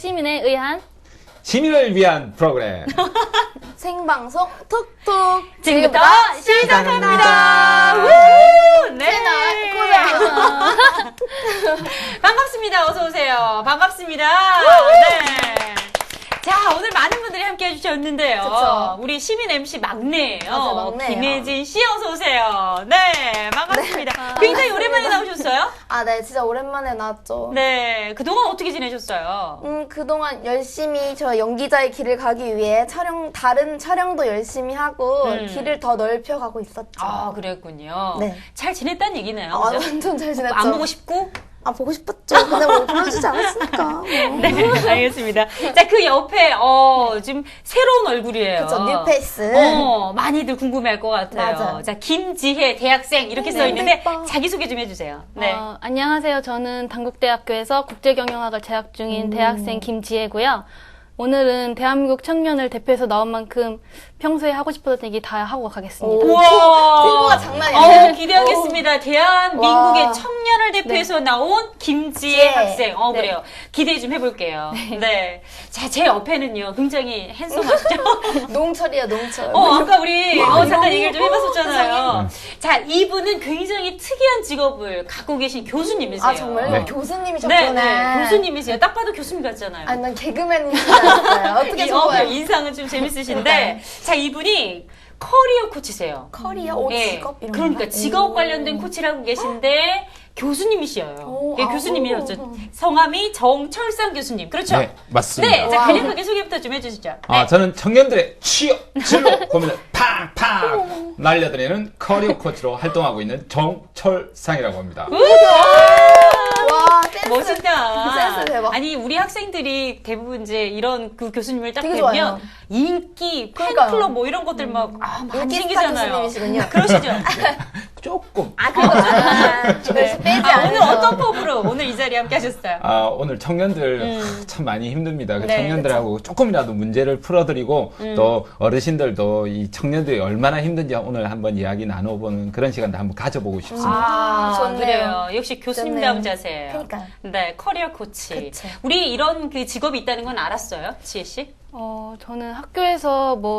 시민에 의한 시민을 위한 프로그램. 생방송 톡톡 지금부터 시작합니다. 네. 반갑습니다. 어서 오세요. 반갑습니다. 네. 자, 오늘 많은 분들이 함께 해주셨는데요. 그쵸. 우리 시민 MC 막내예요. 맞아요, 막내예요. 김혜진 씨 어서 오세요. 네, 반갑습니다. 굉장히 오랜만에 나오셨어요? 아, 네, 진짜 오랜만에 나왔죠. 네, 그동안 어떻게 지내셨어요? 그동안 열심히 저 연기자의 길을 가기 위해 다른 촬영도 열심히 하고 길을 더 넓혀가고 있었죠. 아, 그랬군요. 네. 잘 지냈다는 얘기네요. 아, 그죠? 완전 잘 지냈죠. 안 보고 싶고? 아, 보고 싶었죠. 근데 뭐 보여주지 않았으니까. 네, 알겠습니다. 자, 그 옆에, 지금 새로운 얼굴이에요. 그쵸, 뉴페이스. 많이들 궁금해할 것 같아요. 맞아요. 자, 김지혜 대학생 이렇게 네, 써 있는데 예뻐. 자기소개 좀 해주세요. 네. 안녕하세요. 저는 단국대학교에서 국제경영학을 재학 중인 대학생 김지혜고요. 오늘은 대한민국 청년을 대표해서 나온 만큼 평소에 하고 싶었던 얘기 다 하고 가겠습니다. 우와! 홍보가 장난이 아니에요. 기대하겠습니다. 대한민국의 와. 청년을 대표해서 나온 김지혜 네. 학생. 네. 그래요. 기대 좀 해볼게요. 네. 자, 제 옆에는요. 굉장히 핸섬하시죠? 농철이에요, 농철. 아까 우리 잠깐 너무 얘기를 좀 해봤었잖아요. 자, 이분은 굉장히 특이한 직업을 갖고 계신 교수님이세요. 아, 정말요? 네. 교수님이셨구나. 네, 교수님이세요. 딱 봐도 교수님 같잖아요. 아니, 난 개그맨인 줄 알았어요. 어떻게 좋아요? 인상은 좀 재밌으신데, 그러니까요. 자, 이분이 커리어 코치세요. 커리어? 오, 예, 직업? 이런 그러니까 건가? 직업 오. 관련된 코치를 하고 계신데 교수님이시여요. 오, 예, 아, 교수님이셨죠. 오. 성함이 정철상 교수님. 그렇죠? 네, 맞습니다. 네, 자, 와우. 간략하게 소개부터 좀 해주시죠. 네. 저는 청년들의 취업, 진로 고민을 팡팡 날려드리는 커리어 코치로 활동하고 있는 정철상이라고 합니다. 와, 센스. 멋있다. 센스 대박. 아니, 우리 학생들이 대부분 이제 이런 그 교수님을 딱 되게 뵈면 좋아해요. 인기, 그러니까요. 팬클럽 뭐 이런 것들 많이 인기 스타 생기잖아요. 교수님이시군요. 그러시죠? 조금. 그래서 빼지 오늘 않으셔서. 어떤 법으로 오늘 이 자리에 함께 하셨어요? 오늘 청년들 참 많이 힘듭니다. 그 네, 청년들하고 조금이라도 문제를 풀어드리고 또 어르신들도 이 청년들이 얼마나 힘든지 오늘 한번 이야기 나눠보는 그런 시간도 한번 가져보고 싶습니다. 좋네요. 그래요. 역시 교수님다운 좋네요. 자세예요. 그러니까요. 네, 커리어 코치. 그쵸. 우리 이런 그 직업이 있다는 건 알았어요, 지혜 씨? 저는 학교에서 뭐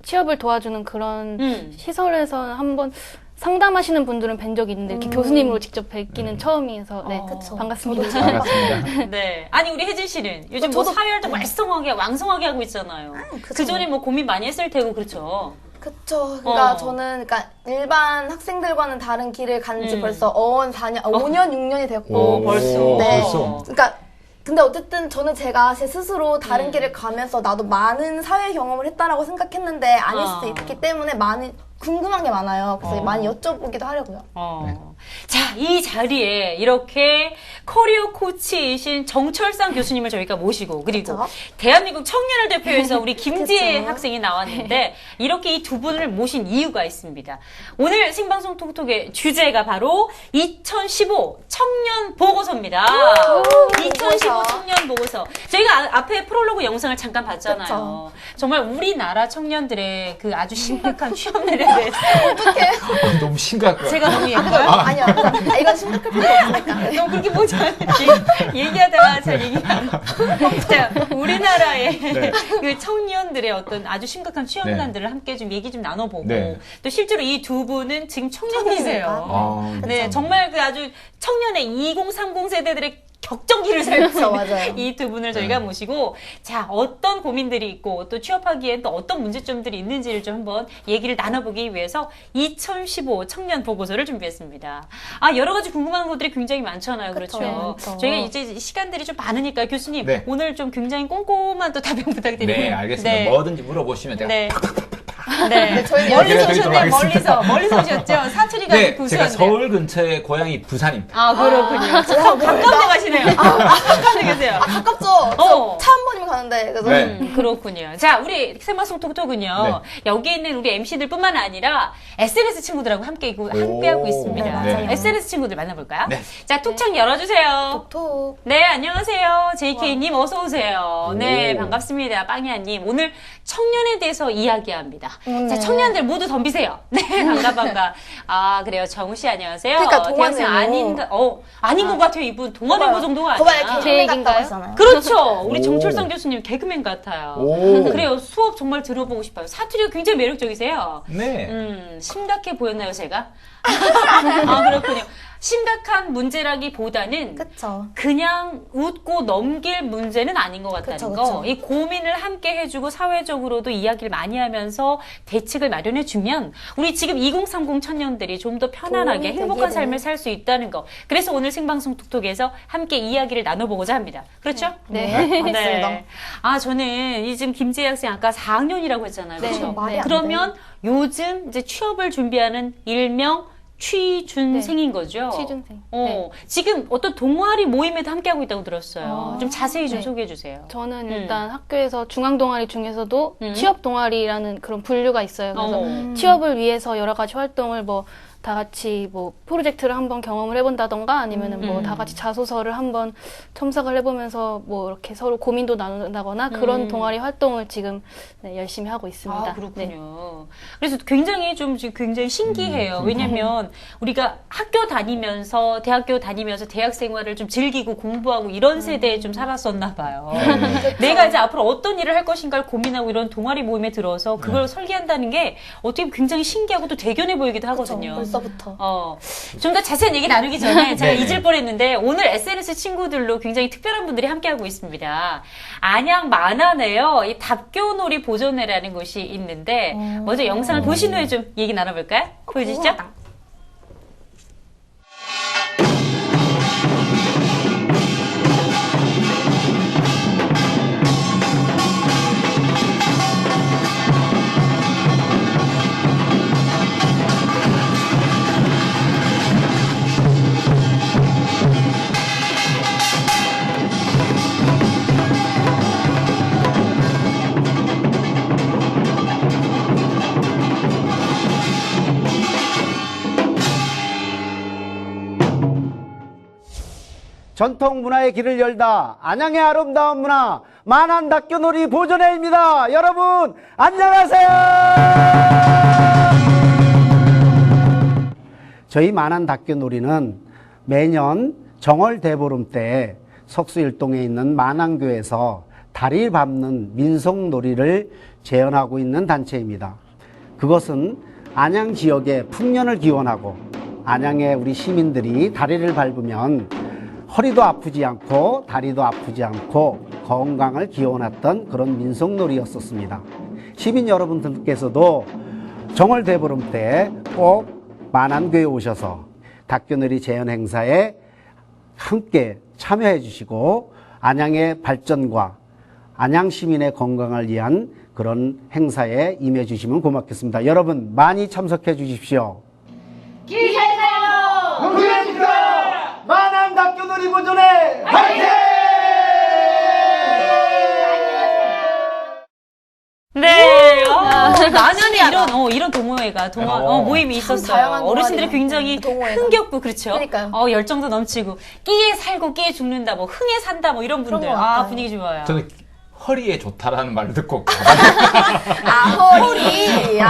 취업을 도와주는 그런 시설에서 한번 상담하시는 분들은 뵌 적이 있는데 이렇게 교수님으로 직접 뵙기는 처음이어서 네, 그쵸. 반갑습니다. 반갑습니다. 네. 아니, 우리 혜진 씨는 요즘 뭐 저도- 사회활동 왕성하게 하고 있잖아요. 그쵸. 그 전에 뭐 고민 많이 했을 테고, 그렇죠? 그쵸. 그러니까 어. 저는 일반 학생들과는 다른 길을 간 지 벌써 5년, 6년이 됐고. 오, 벌써. 네. 벌써. 그러니까 근데 어쨌든 저는 제가 제 스스로 다른 길을 가면서 나도 많은 사회 경험을 했다라고 생각했는데 아닐 수도 있기 때문에 많이 궁금한 게 많아요. 그래서 많이 여쭤보기도 하려고요. 자, 이 자리에 이렇게 커리어 코치이신 정철상 교수님을 저희가 모시고, 그리고 그쵸? 대한민국 청년을 대표해서 우리 김지혜 그쵸. 학생이 나왔는데, 이렇게 이 두 분을 모신 이유가 있습니다. 오늘 생방송 톡톡의 주제가 바로 2015 청년 보고서입니다. 2015 보고서. 청년 보고서. 저희가 앞에 프롤로그 영상을 잠깐 봤잖아요. 그쵸. 정말 우리나라 청년들의 그 아주 심각한 취업률에 대해서 너무 심각할 것 제가 너무 아니요. 이건 심각할 필요 없으니까. 너무 그렇게 보지 않을지 얘기하다가 잘 얘기하는. 자, 우리나라의 그 청년들의 어떤 아주 심각한 취업난들을 함께 좀 얘기 좀 나눠보고 네. 또 실제로 이 두 분은 지금 청년이세요. 네, 그쵸. 정말 그 아주 청년의 2030 세대들의 격정기를 살고 그쵸, 있는 맞아요. 이 두 분을 저희가 모시고 자, 어떤 고민들이 있고 또 취업하기엔 또 어떤 문제점들이 있는지를 좀 한번 얘기를 나눠보기 위해서 2015 청년 보고서를 준비했습니다. 여러 가지 궁금한 것들이 굉장히 많잖아요. 그쵸, 그렇죠. 많죠. 저희가 이제 시간들이 좀 많으니까 교수님 네. 오늘 좀 굉장히 꼼꼼한 또 답변 부탁드리고요. 네, 알겠습니다. 네. 뭐든지 물어보시면 제가 네. 네. 저희는 멀리서 얘기를 오셨네요. 드리도록 멀리서 오셨죠? 사투리가 네, 구수한데. 제가 서울 근처에 고향이 부산입니다. 그렇군요. 가까운데 가시네요. 가까운데 계세요. 가깝죠? 어. 차 한 번이면 가는데. 그래서 네. 그렇군요. 자, 우리 생방송 톡톡은요. 여기 있는 우리 MC들 뿐만 아니라 SNS 친구들하고 함께하고 있습니다. 네, 맞아요. SNS 친구들 만나볼까요? 네. 자, 톡창 열어주세요. 톡. 네, 안녕하세요. JK님 어서 오세요. 네, 오. 반갑습니다. 빵이야님. 오늘 청년에 대해서 이야기합니다. 자, 청년들 모두 덤비세요. 네, 반가. 아, 그래요. 정우 씨 안녕하세요. 그러니까 대학생 동아내고. 아닌 것 같아요. 이분 동아내고 정도가 아니야. 제 얘기인가요? 그렇죠. 우리 오. 정철성 교수님 개그맨 같아요. 오. 그래요. 수업 정말 들어보고 싶어요. 사투리가 굉장히 매력적이세요. 네. 심각해 보였나요, 제가? 아, 그렇군요. 심각한 문제라기보다는 그쵸. 그냥 웃고 넘길 문제는 아닌 것 같다는 그쵸, 거. 그쵸. 이 고민을 함께 해주고 사회적으로도 이야기를 많이 하면서 대책을 마련해주면 우리 지금 2030 청년들이 좀 더 편안하게 도움이 행복한 되기를. 삶을 살 수 있다는 거. 그래서 오늘 생방송 톡톡에서 함께 이야기를 나눠보고자 합니다. 그렇죠? 네. 맞습니다. 아, 저는 이 지금 김지혜 학생 아까 4학년이라고 했잖아요. 네. 그렇죠? 말이 안 그러면 요즘 이제 취업을 준비하는 일명 취준생인 거죠? 취준생. 지금 어떤 동아리 모임에도 함께하고 있다고 들었어요. 좀 자세히 좀 네. 소개해 주세요. 저는 일단 학교에서 중앙 동아리 중에서도 음. 취업 동아리라는 그런 분류가 있어요. 그래서 취업을 위해서 여러 가지 활동을 뭐 다 같이 뭐 프로젝트를 한번 경험을 해본다던가 아니면은 뭐 다 같이 자소서를 한번 첨삭을 해보면서 뭐 이렇게 서로 고민도 나눈다거나 그런 동아리 활동을 지금 네, 열심히 하고 있습니다. 아, 그렇군요. 그래서 굉장히 좀 지금 굉장히 신기해요. 왜냐면 우리가 학교 다니면서 대학교 다니면서 대학 생활을 좀 즐기고 공부하고 이런 세대에 좀 살았었나 봐요. 내가 이제 앞으로 어떤 일을 할 것인가를 고민하고 이런 동아리 모임에 들어서 그걸 설계한다는 게 어떻게 보면 굉장히 신기하고 또 대견해 보이기도 하거든요. 벌써부터. 좀 더 자세한 얘기 나누기 전에 제가 네. 잊을 뻔했는데 오늘 SNS 친구들로 굉장히 특별한 분들이 함께하고 있습니다. 안양 만안에요. 이 답교놀이 보존회라는 곳이 있는데 먼저 영상을 보신 후에 좀 얘기 나눠볼까요? 보여주시죠. 궁금하다. 전통 문화의 길을 열다 안양의 아름다운 문화 만안 답교놀이 보존회입니다. 여러분 안녕하세요. 저희 만안 답교놀이는 매년 정월 대보름 때 석수일동에 있는 만안교에서 다리 밟는 민속놀이를 재현하고 있는 단체입니다. 그것은 안양 지역의 풍년을 기원하고 안양의 우리 시민들이 다리를 밟으면 허리도 아프지 않고 다리도 아프지 않고 건강을 기원했던 그런 민속놀이였었습니다. 시민 여러분들께서도 정월 대보름 때 꼭 만안교에 오셔서 답교놀이 재현 행사에 함께 참여해 주시고 안양의 발전과 안양 시민의 건강을 위한 그런 행사에 임해 주시면 고맙겠습니다. 여러분 많이 참석해 주십시오. 누구입니까? 만안 답교놀이 보존회 화이팅! 네. 만안에 이런 동호회가 모임이 있었어요. 다양한 어르신들이 동아리가 굉장히 동호회가. 흥겹고 그렇죠. 그러니까요. 열정도 넘치고 끼에 살고 끼에 죽는다, 뭐 흥에 산다, 뭐 이런 분들. 그런 것 같아요. 분위기 좋아요. 저는 허리에 좋다라는 말을 듣고 허리.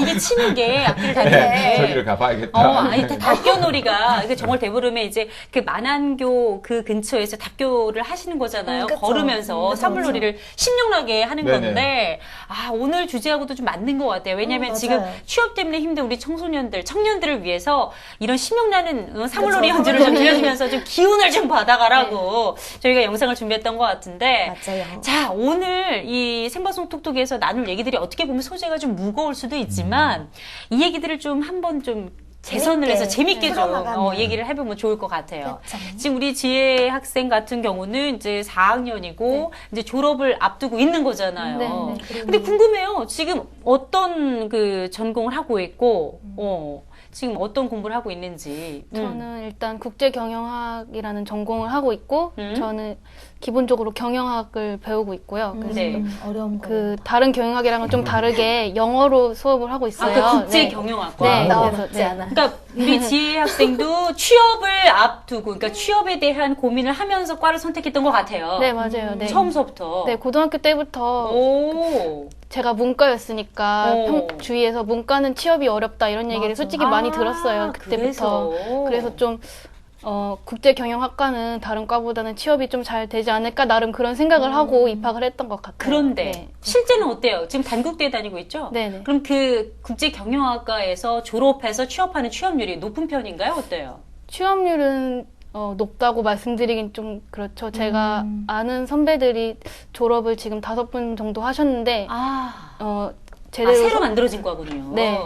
이게 치는 게 악기를 다니는 네, 게. 저기를 가봐야겠다. 아니, 답교놀이가, 이게 정월 대보름에 이제 그 만안교 그 근처에서 답교를 하시는 거잖아요. 그쵸. 걸으면서 그쵸, 산물놀이를 신명나게 하는 네네. 건데, 오늘 주제하고도 좀 맞는 것 같아요. 왜냐면 맞아요. 지금 취업 때문에 힘든 우리 청소년들, 청년들을 위해서 이런 신명나는 산물놀이 그쵸. 연주를 좀 들려주면서 좀 기운을 좀 받아가라고 저희가 영상을 준비했던 것 같은데. 맞아요. 자, 오늘 이 생방송 톡톡에서 나눌 얘기들이 어떻게 보면 소재가 좀 무거울 수도 있지만 이 얘기들을 좀 한번 좀 개선을 해서 재밌게 좀 풀어나가면. 얘기를 해보면 좋을 것 같아요. 그쵸. 지금 우리 지혜 학생 같은 경우는 이제 4학년이고 이제 졸업을 앞두고 있는 거잖아요. 네, 네. 근데 궁금해요. 지금 어떤 그 전공을 하고 있고, 지금 어떤 공부를 하고 있는지. 저는 일단 국제경영학이라는 전공을 하고 있고 저는 기본적으로 경영학을 배우고 있고요. 그래서 네. 어려운 거. 그 다른 경영학이랑은 좀 다르게 영어로 수업을 하고 있어요. 그 국제 네. 경영학과. 네. 나 그래서, 어렵지 네. 않아. 그러니까 우리 지혜 학생도 취업을 앞두고, 그러니까 취업에 대한 고민을 하면서 과를 선택했던 것 같아요. 네, 맞아요. 네. 처음서부터. 네, 고등학교 때부터 오. 제가 문과였으니까 오. 주위에서 문과는 취업이 어렵다 이런 얘기를 맞아. 솔직히 많이 들었어요. 그때부터. 그래서 좀 국제 경영학과는 다른 과보다는 취업이 좀 잘 되지 않을까 나름 그런 생각을 하고 입학을 했던 것 같아요. 그런데 네. 실제는 어때요? 지금 단국대에 다니고 있죠? 네네. 그럼 그 국제 경영학과에서 졸업해서 취업하는 취업률이 높은 편인가요? 어때요? 취업률은 높다고 말씀드리긴 좀 그렇죠. 제가 아는 선배들이 졸업을 지금 5분 정도 하셨는데 제대로 새로 만들어진 과군요. 네.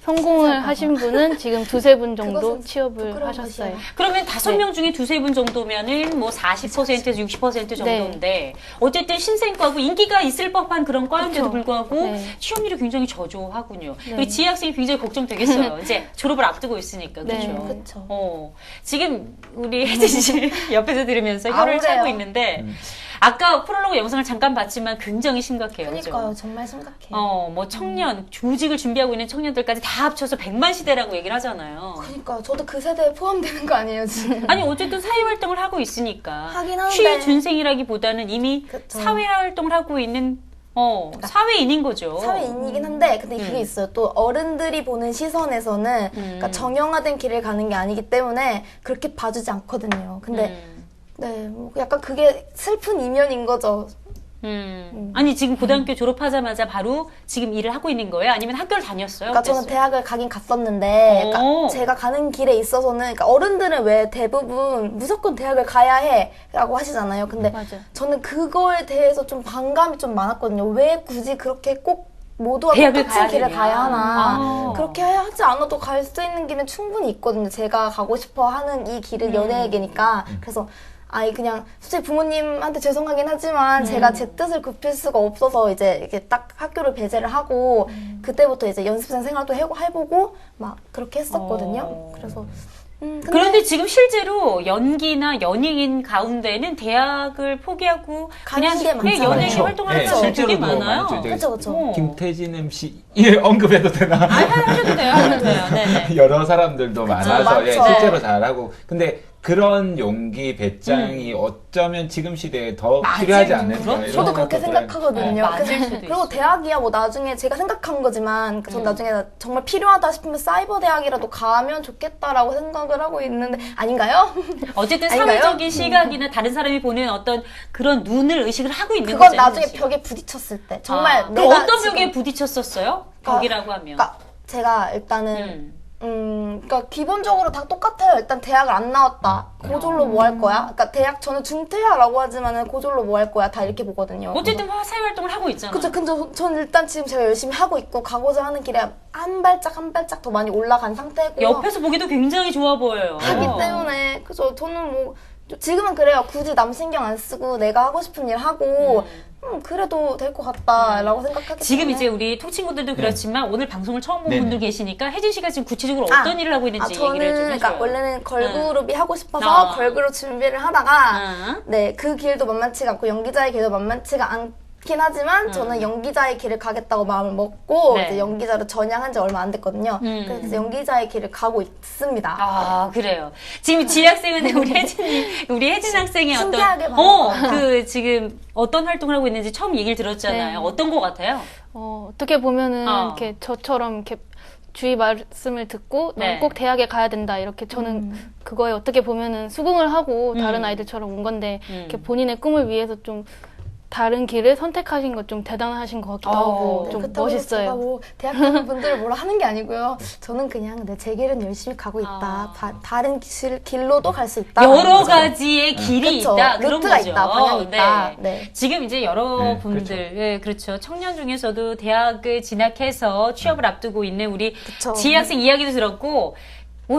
성공을 하신 분은 지금 2-3분 정도 그것은 취업을 부끄러운 하셨어요. 것이야. 그러면 5명 중에 2-3분 정도면은 뭐 40%에서 60% 정도인데 어쨌든 신생과고 인기가 있을 법한 그런 과인데도 그쵸. 불구하고 네. 취업률이 굉장히 저조하군요. 네. 우리 지혜 학생이 굉장히 걱정되겠어요. 이제 졸업을 앞두고 있으니까. 네. 그렇죠? 그쵸. 지금 우리 혜진 씨 옆에서 들으면서 혀를 그래요? 차고 있는데 아까 프롤로그 영상을 잠깐 봤지만 굉장히 심각해요. 그러니까요. 그죠? 정말 심각해요. 뭐 청년, 조직을 준비하고 있는 청년들까지 다 합쳐서 100만 시대라고 얘기를 하잖아요. 그러니까요. 저도 그 세대에 포함되는 거 아니에요, 지금? 아니 어쨌든 사회활동을 하고 있으니까 하긴 하는데. 취준생이라기보다는 이미 그쵸. 사회활동을 하고 있는 사회인인 거죠. 사회인이긴 한데 근데 그게 있어요. 또 어른들이 보는 시선에서는 그러니까 정형화된 길을 가는 게 아니기 때문에 그렇게 봐주지 않거든요. 근데 네, 뭐 약간 그게 슬픈 이면인 거죠. 아니 지금 고등학교 졸업하자마자 바로 지금 일을 하고 있는 거예요? 아니면 학교를 다녔어요? 그러니까 저는 어땠어요? 대학을 가긴 갔었는데 오. 그러니까 제가 가는 길에 있어서는 그러니까 어른들은 왜 대부분 무조건 대학을 가야 해라고 하시잖아요. 근데 맞아요. 저는 그거에 대해서 좀 반감이 좀 많았거든요. 왜 굳이 그렇게 꼭 모두가 대학을 똑같은 가야 길을 되냐. 가야 하나. 아. 그렇게 하지 않아도 갈 수 있는 길은 충분히 있거든요. 제가 가고 싶어 하는 이 길은 연애의 길이니까. 그래서 그냥 솔직히 부모님한테 죄송하긴 하지만 제가 제 뜻을 굽힐 수가 없어서 이제 이렇게 딱 학교를 배제를 하고 그때부터 이제 연습생 생활도 해보고 막 그렇게 했었거든요. 그래서 근데 그런데 지금 실제로 연기나 연예인 가운데는 대학을 포기하고 가는 그냥 게 많잖아요. 연예인 많죠. 활동하는 네, 사람이 되게 실제로도 많아요. 많죠. 그쵸 그쵸. 김태진 MC 언급해도 되나? 하셔도 돼요. 하셔도 돼요. 네네. 여러 사람들도 많아서 많죠. 실제로 잘하고 근데 그런 용기 배짱이 어쩌면 지금 시대에 더 필요하지 않을까 그렇죠. 이런 저도 그렇게 생각도 들어요. 생각하거든요. 맞을 그래서- 수도 그리고 있어요. 대학이야 뭐 나중에 제가 생각한 거지만 전 나중에 정말 필요하다 싶으면 사이버 대학이라도 가면 좋겠다라고 생각을 하고 있는데 아닌가요? 어쨌든 아닌가요? 사회적인 시각이나 다른 사람이 보는 어떤 그런 눈을 의식을 하고 있는 그건 거죠. 나중에 사실. 벽에 부딪혔을 때 정말 그 내가 어떤 지금- 벽에 부딪혔었어요? 벽이라고 하면. 그러니까 제가 일단은 그러니까 기본적으로 다 똑같아요. 일단 대학을 안 나왔다. 고졸로 뭐 할 거야? 그러니까 대학 저는 중퇴하라고 하지만은 고졸로 뭐 할 거야? 다 이렇게 보거든요. 어쨌든 사회활동을 하고 있잖아요. 그쵸. 근데 저는 일단 지금 제가 열심히 하고 있고 가고자 하는 길에 한 발짝 더 많이 올라간 상태고 옆에서 보기도 굉장히 좋아 보여요. 하기 때문에 그죠. 저는 뭐 지금은 그래요. 굳이 남 신경 안 쓰고 내가 하고 싶은 일 하고 그래도 될 것 같다라고 생각하기 지금 때문에 이제 우리 톡 친구들도 그렇지만 오늘 방송을 처음 본 네네. 분들 계시니까 혜진 씨가 지금 구체적으로 어떤 일을 하고 있는지 저는 얘기를 좀 해줘요. 그러니까 원래는 걸그룹이 하고 싶어서 걸그룹 준비를 하다가 네, 그 길도 만만치가 않고 연기자의 길도 만만치가 않긴 하지만 저는 연기자의 길을 가겠다고 마음을 먹고 네. 이제 연기자로 전향한 지 얼마 안 됐거든요. 그래서 이제 연기자의 길을 가고 있습니다. 아, 그래요. 지금 지혜 학생은 우리 혜진 학생의 신기하게 그 지금 어떤 활동을 하고 있는지 처음 얘기를 들었잖아요. 네. 어떤 거 같아요? 어떻게 보면은 이렇게 저처럼 이렇게 주위 말씀을 듣고 네. 넌 꼭 대학에 가야 된다 이렇게 저는 그거에 어떻게 보면은 수긍을 하고 다른 아이들처럼 온 건데 이렇게 본인의 꿈을 위해서 좀 다른 길을 선택하신 것 좀 대단하신 것 같기도 하고 좀 그렇다고 제가 멋있어요. 뭐 대학 가는 분들을 뭐라 하는 게 아니고요. 저는 그냥 제 길은 열심히 가고 있다. 다른 길로도 갈 수 있다. 여러 가지의 길이 그쵸. 있다. 그런 루트가 거죠. 있다. 방향이 있다. 네. 네. 지금 이제 여러분들, 그렇죠. 청년 중에서도 대학을 진학해서 취업을 앞두고 있는 우리 그쵸. 지혜 학생 이야기도 들었고,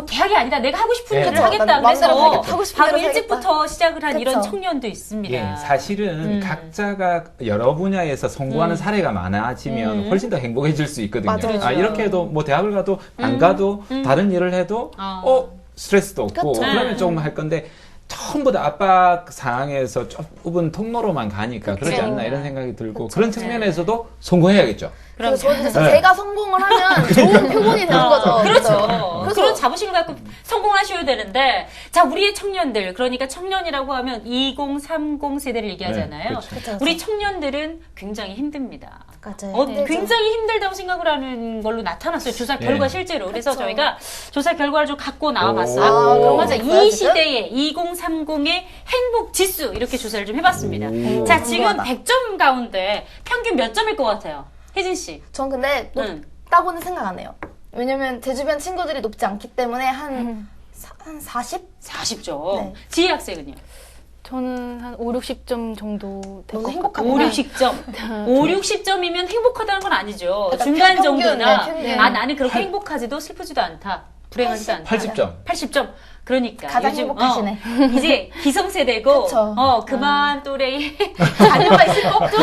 대학이 아니다. 내가 하고 싶은 네. 일을 그쵸. 하겠다. 난 그래서 마음대로 살겠다. 하고 싶은 바로 대로 일찍부터 시작을 한 이런 그쵸. 청년도 있습니다. 예, 사실은 각자가 여러 분야에서 성공하는 사례가 많아지면 훨씬 더 행복해질 수 있거든요. 맞아요. 이렇게 해도 뭐 대학을 가도 안 가도 다른 일을 해도 스트레스도 없고 그쵸. 그러면 조금 할 건데 전부 다 압박 상황에서 좁은 통로로만 가니까 그러지 않나 이런 생각이 들고 그런 측면에서도 성공해야겠죠. 그래서 저는 진짜 제가 성공을 하면 좋은 표본이 되는 거죠. 그렇죠. 그래서 그런 자부심을 갖고 성공하셔야 되는데, 자, 우리의 청년들, 그러니까 청년이라고 하면 2030 세대를 얘기하잖아요. 네, 그렇죠. 우리 청년들은 굉장히 힘듭니다. 맞아요. 굉장히 힘들다고 생각을 하는 걸로 나타났어요. 조사 결과 네. 실제로. 그래서 그쵸. 저희가 조사 결과를 좀 갖고 나와봤어요. 아, 그런 맞아. 거 있어요, 이 지금? 시대의 2030의 행복 지수 이렇게 조사를 좀 해봤습니다. 오. 자, 지금 궁금하다. 100점 가운데 평균 몇 점일 것 같아요? 혜진 씨. 전 근데 응. 높다고는 생각 안 해요. 왜냐면 제 주변 친구들이 높지 않기 때문에 한 40? 40점. 네. 지혜 학생은요? 저는 한 5, 60점 정도 될 너무 것 같아요. 5, 행복하구나. 60점. 5, 60점이면 행복하다는 건 아니죠. 약간 중간 평균, 정도나, 네, 평균. 아, 나는 그렇게 행복하지도 슬프지도 않다. 불행하지도 않다. 80점. 80점. 그러니까. 가장 요즘, 행복하시네. 이제 기성세대고, 그쵸. 그만 또래의 자녀가 있을 법도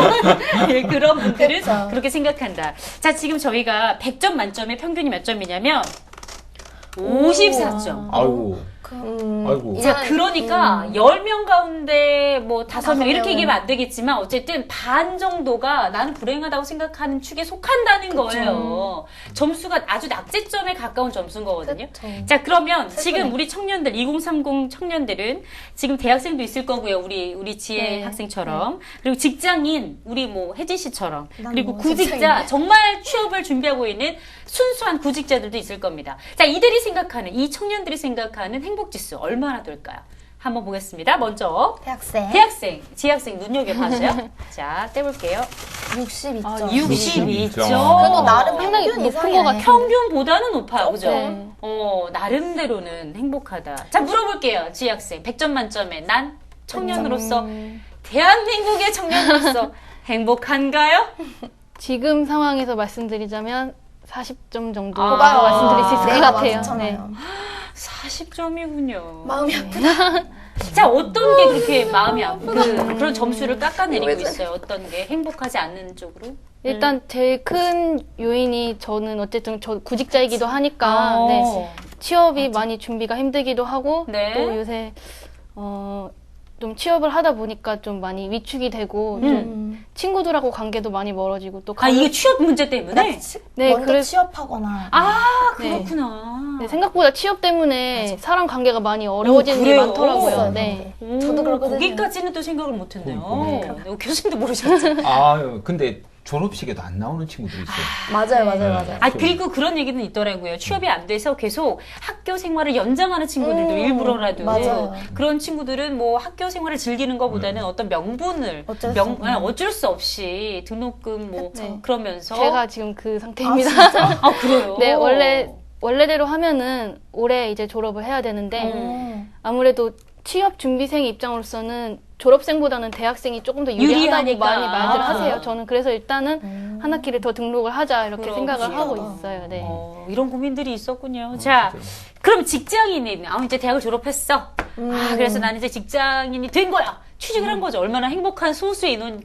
네, 그런 분들은 그쵸. 그렇게 생각한다. 자, 지금 저희가 100점 만점에 평균이 몇 점이냐면, 54점. 아이고. 아이고. 자, 그러니까 10명 가운데 뭐 5명 이렇게 명은. 얘기하면 안 되겠지만 어쨌든 반 정도가 나는 불행하다고 생각하는 축에 속한다는 거예요. 점수가 아주 낙제점에 가까운 점수인 거거든요. 그쵸. 자, 그러면 슬프네. 지금 우리 청년들 2030 청년들은 지금 대학생도 있을 거고요. 우리 지혜 네. 학생처럼. 그리고 직장인 우리 뭐 혜진 씨처럼. 난 그리고 뭐 구직자 직장인데. 정말 취업을 준비하고 있는 순수한 구직자들도 있을 겁니다. 자, 이들이 생각하는 이 청년들이 생각하는 행복 지수 얼마나 될까요? 한번 보겠습니다. 먼저 대학생, 지학생 눈여겨봐주세요. 자, 떼볼게요. 62점. 아, 62점. 그래도 나름 상당히 평균 높은 이상이네. 것 같아요. 평균보다는 높아요. 그죠? 네. 나름대로는 행복하다. 자, 물어볼게요. 지학생. 100점 만점에 난 청년으로서, 대한민국의 청년으로서 행복한가요? 지금 상황에서 말씀드리자면 40점 정도 아, 말씀드릴 수 있을 것 내가 같아요. 맞췄잖아요. 40점이군요. 마음이 아프다. 자, 어떤 게 그렇게 마음이 그런 점수를 깎아내리고 있어요? 어떤 게 행복하지 않는 쪽으로? 일단 제일 큰 요인이 저는 어쨌든 저 구직자이기도 하니까 어. 네, 취업이 많이 준비가 힘들기도 하고 네. 또 요새 좀 취업을 하다 보니까 좀 많이 위축이 되고 좀 친구들하고 관계도 많이 멀어지고 또 이게 취업 문제 때문에? 네, 먼저 취업하거나. 그렇구나. 네, 생각보다 취업 때문에 사람 관계가 많이 어려워지는 게 그래요? 많더라고요. 있어요, 네. 그런 게. 저도 그렇거든요. 거기까지는 또 생각을 못 했네요. 그러니까요. 교수님도 모르셨죠? 아유, 근데 졸업식에도 안 나오는 친구들이 있어요. 맞아요. 그리고 그런 얘기는 있더라고요. 취업이 안 돼서 계속 학교 생활을 연장하는 친구들도 일부러라도. 맞아요. 그런 친구들은 뭐 학교 생활을 즐기는 것보다는 어떤 명분을 어쩔 수 없는. 어쩔 수 없이 등록금 뭐 그쵸. 그러면서. 제가 지금 그 상태입니다. 그래요? 네, 원래대로 하면은 올해 이제 졸업을 해야 되는데 아무래도 취업 준비생 입장으로서는 졸업생보다는 대학생이 조금 더 유리하다고 유리하니까. 많이 말들 아. 하세요. 저는 그래서 일단은 한 학기를 더 등록을 하자 이렇게 그럼, 생각을 그래요. 하고 있어요. 네. 이런 고민들이 있었군요. 자, 그럼 직장인이 이제 대학을 졸업했어. 그래서 나는 이제 직장인이 된 거야. 취직을 한 거죠. 얼마나 행복한 소수의 인원,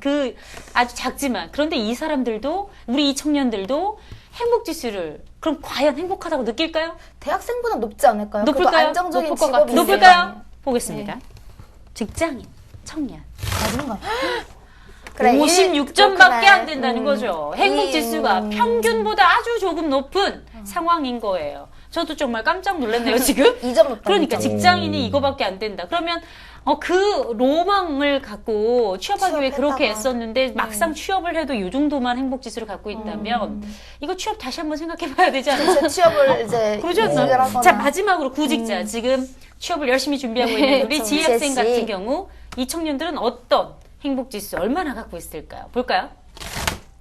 아주 작지만. 그런데 이 사람들도, 우리 이 청년들도 행복지수를, 그럼 과연 행복하다고 느낄까요? 대학생보다 높지 않을까요? 높을까요? 그래도 안정적인 높을 것 직업이 같아요. 높을까요? 보겠습니다. 직장인, 청년. 맞은가요? 56점밖에 안 된다는 거죠. 행복지수가 평균보다 아주 조금 높은 상황인 거예요. 저도 정말 깜짝 놀랐네요, 지금. 2점 높다. 그러니까 직장인이 이거밖에 안 된다. 그러면 그 로망을 갖고 취업하기 위해 그렇게 취업했다가. 애썼는데 막상 취업을 해도 이 정도만 행복지수를 갖고 있다면 이거 취업 다시 한번 생각해 봐야 되지 않나요? 제 취업을 이제 그러지 이직을 않나요? 하거나. 자, 마지막으로 구직자. 지금 취업을 열심히 준비하고 있는 우리 그쵸. 지혜 학생 지혜 씨. 같은 경우 이 청년들은 어떤 행복지수 얼마나 갖고 있을까요? 볼까요?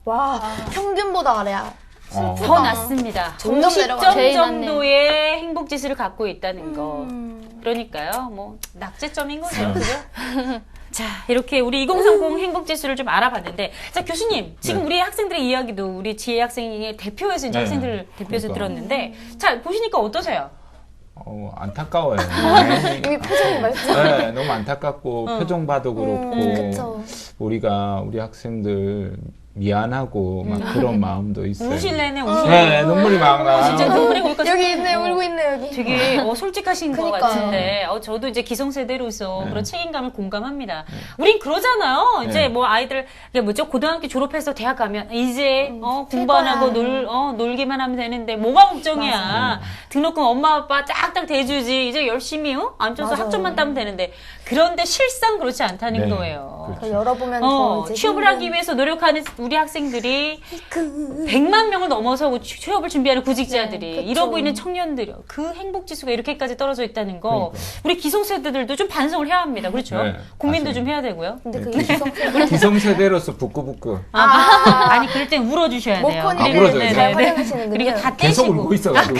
와, 평균보다 아래야. 더 낮습니다. 점점 50점 내려가네. 제일 낮네. 정도의 행복지수를 갖고 있다는 거. 그러니까요, 뭐, 낙제점인 거죠. 그죠? 자, 이렇게 우리 2030 행복지수를 좀 알아봤는데, 자, 교수님, 지금 네. 우리 학생들의 이야기도 우리 지혜 학생의 대표에서 이제 네. 학생들을 대표해서 그러니까. 들었는데, 자, 보시니까 어떠세요? 안타까워요. 이미 표정이 말씀. 네, 너무 안타깝고 표정 봐도 그렇고 그쵸. 우리가 우리 학생들 미안하고 막 그런 마음도 있어요. 우실래네, 네, 눈물이 막 나. 진짜 눈물이 거기까지. 여기 있네, 울고 있네, 여기. 되게 솔직하신 것 그러니까요. 같은데 저도 이제 기성세대로서 그런 책임감을 공감합니다. 우린 그러잖아요. 이제 네. 뭐 아이들 이게 뭐죠 고등학교 졸업해서 대학 가면 이제 공부 안 하고 놀기만 하면 되는데 뭐가 걱정이야. 등록금 엄마 아빠 딱딱 대주지. 이제 열심히 앉아서 맞아요. 학점만 따면 되는데 그런데 실상 그렇지 않다는 네. 거예요. 그걸 열어보면 더 이제 취업을 힘든- 하기 위해서 노력하는 우리 학생들이 100만 명을 넘어서고 취업을 준비하는 구직자들이 그쵸. 이러고 있는 청년들이 그 행복지수가 이렇게까지 떨어져 있다는 거 그러니까요. 우리 기성세대들도 좀 반성을 해야 합니다. 그렇죠? 네, 고민도 맞습니다. 좀 해야 되고요. 근데 그게 기성세대 기성세대로서 부끄부끄. 아니 그럴 땐 울어주셔야 돼요. 모코니를 울어줘야 잘 돼요. 활용하시는군요. 그리고 다 계속 떼시고. 울고 있어가지고.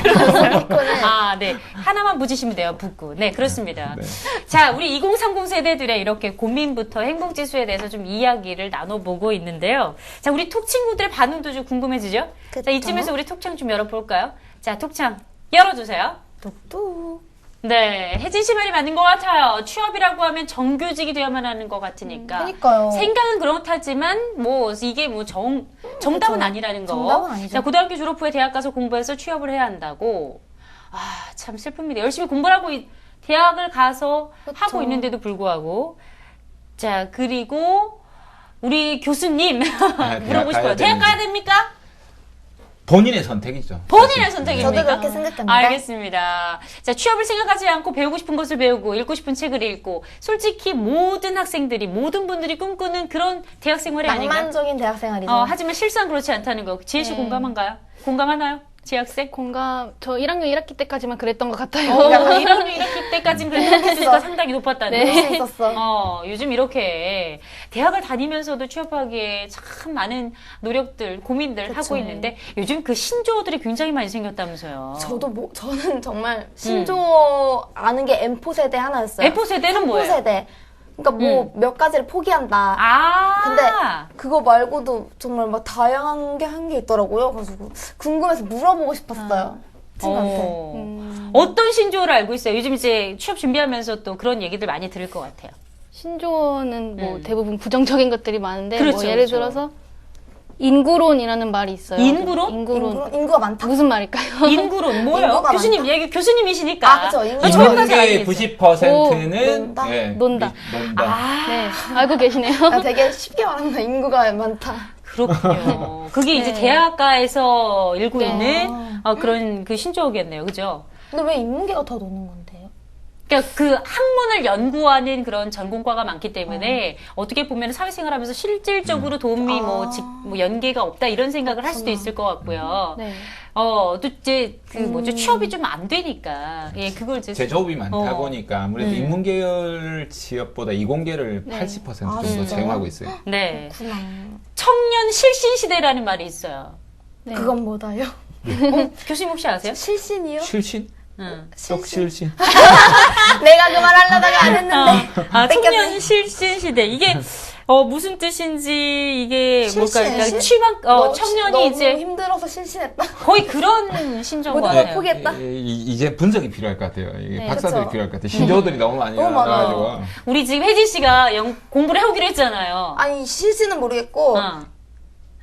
모코는 네. 하나만 붙이시면 돼요, 북구. 네, 그렇습니다. 네. 자, 우리 2030 세대들의 이렇게 고민부터 행복지수에 대해서 좀 이야기를 나눠보고 있는데요. 자, 우리 톡 친구들의 반응도 좀 궁금해지죠? 자, 그쵸. 이쯤에서 우리 톡창 좀 열어볼까요? 자, 톡창 열어주세요. 뚝뚝. 네, 혜진 씨 말이 맞는 것 같아요. 취업이라고 하면 정규직이 되어야만 하는 것 같으니까. 그러니까요. 생각은 그렇다지만 뭐 이게 뭐 정답은 아니라는 거. 정답은 아니죠. 자, 고등학교 졸업 후에 대학 가서 공부해서 취업을 해야 한다고. 참 슬픕니다. 열심히 공부를 하고 대학을 가서 하고 있는데도 불구하고. 자, 그리고 우리 교수님 물어보고 싶어요. 가야 대학 되는지. 가야 됩니까? 본인의 선택이죠. 본인의 선택입니까? 저도 그렇게 생각합니다. 알겠습니다. 자, 취업을 생각하지 않고 배우고 싶은 것을 배우고 읽고 싶은 책을 읽고 솔직히 모든 학생들이 모든 분들이 꿈꾸는 그런 대학 생활이 아닌가? 낭만적인 대학생활이죠. 하지만 실상 그렇지 않다는 거. 지혜 씨 네. 공감한가요? 공감하나요? 지혜 학생? 저 1학년 1학기 때까지만 그랬던 것 같아요. 1학년 1학기 때까지는 그래도 횟수가 상당히 높았다는 네. 거. 할수 있었어. 요즘 이렇게 대학을 다니면서도 취업하기에 참 많은 노력들, 고민들 그쵸. 하고 있는데 요즘 그 신조어들이 굉장히 많이 생겼다면서요. 저는 정말 신조어 아는 게 M4 세대 하나였어요. F 세대는 3포 뭐예요? 세대. 그러니까 뭐 몇 가지를 포기한다. 근데 근데 그거 말고도 정말 막 다양한 게 한 게 있더라고요. 그래서 궁금해서 물어보고 싶었어요. 친구한테. 어떤 신조어를 알고 있어요? 요즘 이제 취업 준비하면서 또 그런 얘기들 많이 들을 것 같아요. 신조어는 뭐 대부분 부정적인 것들이 많은데 그렇죠, 뭐 예를 그렇죠. 들어서 인구론이라는 말이 있어요. 인구론? 인구가 많다. 무슨 말일까요? 인구론 뭐예요? 인구가 교수님이시니까. 그쵸. 인구가 저희보다 잘 인문계의 알겠죠. 90%는 논다? 논다. 논다. 네, 알고 계시네요. 되게 쉽게 말한다. 인구가 많다. 그렇군요. 그게 이제 네. 대학가에서 일고 네. 있는 그런 그 신조어겠네요. 그죠? 근데 왜 인문계가 더 노는 건데요? 그러니까 그 학문을 연구하는 그런 전공과가 많기 때문에 어떻게 보면 사회생활하면서 실질적으로 도움이 뭐 연계가 없다 이런 생각을 할 수도 있을 것 같고요. 네. 또 이제 그 뭐죠 취업이 좀 안 되니까 그걸 이제 제조업이 많다 어. 보니까 아무래도 인문계열 취업보다 이공계를 80% 정도 진짜요? 채용하고 있어요. 네 그렇구나. 청년 실신 시대라는 말이 있어요. 네. 그건 뭐다요? 교수님 혹시 아세요? 실신이요? 실신? 응. 떡실신? 내가 그 말 하려다가 안 했는데. 청년 실신 시대 이게 무슨 뜻인지 이게 뭘까? 그러니까 실신? 취업 너무 청년이 이제 힘들어서 실신했다. 거의 그런 신조어 모든 같아요. 걸 포기했다. 이제 분석이 필요할 것 같아요. 이게 네, 박사들이 그쵸. 필요할 것 같아요. 신조어들이 너무 많이 너무 많아요. 나와가지고. 우리 지금 혜진 씨가 공부를 해오기로 했잖아요. 아니 실신은 모르겠고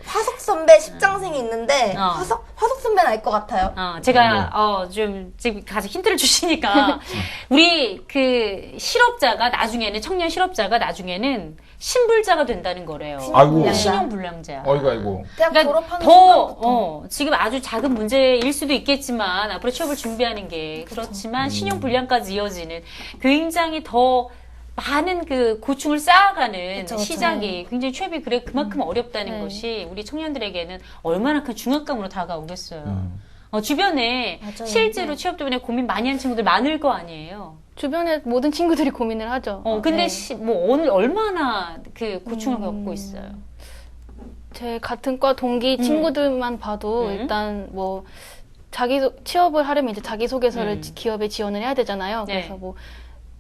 화석 선배 10장생이 있는데 화석 선배는 알 것 같아요. 제가 좀 지금 가서 힌트를 주시니까 우리 그 실업자가 나중에는 청년 실업자가 나중에는 신불자가 된다는 거래요. 아이고. 신용불량자. 아이고. 대학 그러니까 졸업하는 더 순간부터. 지금 아주 작은 문제일 수도 있겠지만 앞으로 취업을 준비하는 게 그렇지만 신용불량까지 이어지는 굉장히 더 많은 그 고충을 쌓아가는 그쵸. 시작이 굉장히 취업이 그만큼 어렵다는 네. 것이 우리 청년들에게는 얼마나 큰 중압감으로 다가오겠어요. 주변에 맞아요. 실제로 취업 때문에 고민 많이 한 친구들 많을 거 아니에요. 주변에 모든 친구들이 고민을 하죠. 근데 네. 오늘 얼마나 그 고충을 겪고 있어요. 제 같은 과 동기 친구들만 봐도 일단 뭐 취업을 하려면 이제 자기소개서를 기업에 지원을 해야 되잖아요. 네. 그래서 뭐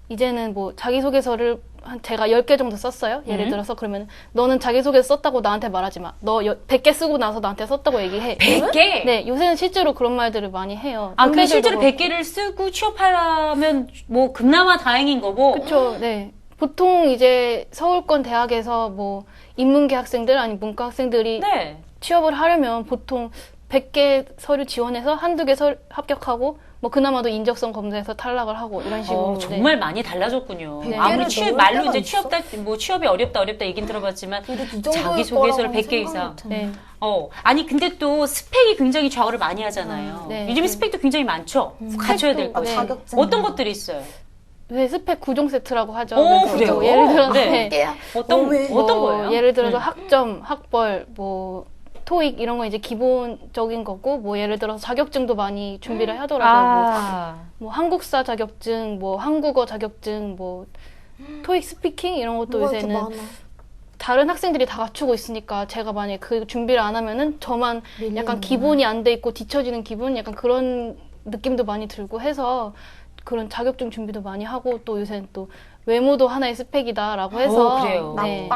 이제는 뭐 자기소개서를 제가 10개 정도 썼어요. 예를 들어서 그러면 너는 자기소개서 썼다고 나한테 말하지 마. 너 100개 쓰고 나서 나한테 썼다고 얘기해. 100개? 네, 요새는 실제로 그런 말들을 많이 해요. 근데 선배들도 실제로 그렇고. 100개를 쓰고 취업하면 뭐 그나마 다행인 거고. 그쵸, 네. 보통 이제 서울권 대학에서 뭐 인문계 학생들 아니 문과 학생들이 네. 취업을 하려면 보통 100개 서류 지원해서 한두 개 합격하고 뭐 그나마도 인적성 검사에서 탈락을 하고 이런 식으로 정말 많이 달라졌군요. 네. 아무리 100개를 넣을 말로 때가 이제 있어? 뭐 취업이 어렵다 얘긴 들어봤지만 그래도 이 정도일 자기소개서를 거라고는 100개 생각 이상. 못했네. 네. 아니 근데 또 스펙이 굉장히 좌우를 많이 하잖아요. 네. 요즘에 스펙도 굉장히 많죠. 갖춰야 될 아, 거. 자격증. 어떤 것들이 있어요? 왜 스펙 9종 세트라고 하죠. 오, 그래서 그래요? 뭐 예를 들어서 네. 네. 깨야. 어떤 왜? 어떤 거예요? 예를 들어서 학점, 학벌, 뭐 토익 이런 거 이제 기본적인 거고 뭐 예를 들어서 자격증도 많이 준비를 하더라고요. 뭐 한국사 자격증, 뭐 한국어 자격증, 뭐 토익 스피킹 이런 것도 뭐가 이렇게 요새는 많아. 다른 학생들이 다 갖추고 있으니까 제가 만약에 그 준비를 안 하면은 저만 밀리는구나. 약간 기본이 안 돼 있고 뒤처지는 기분 약간 그런 느낌도 많이 들고 해서 그런 자격증 준비도 많이 하고 또 요새는 또 외모도 하나의 스펙이다라고 해서 그래요. 네.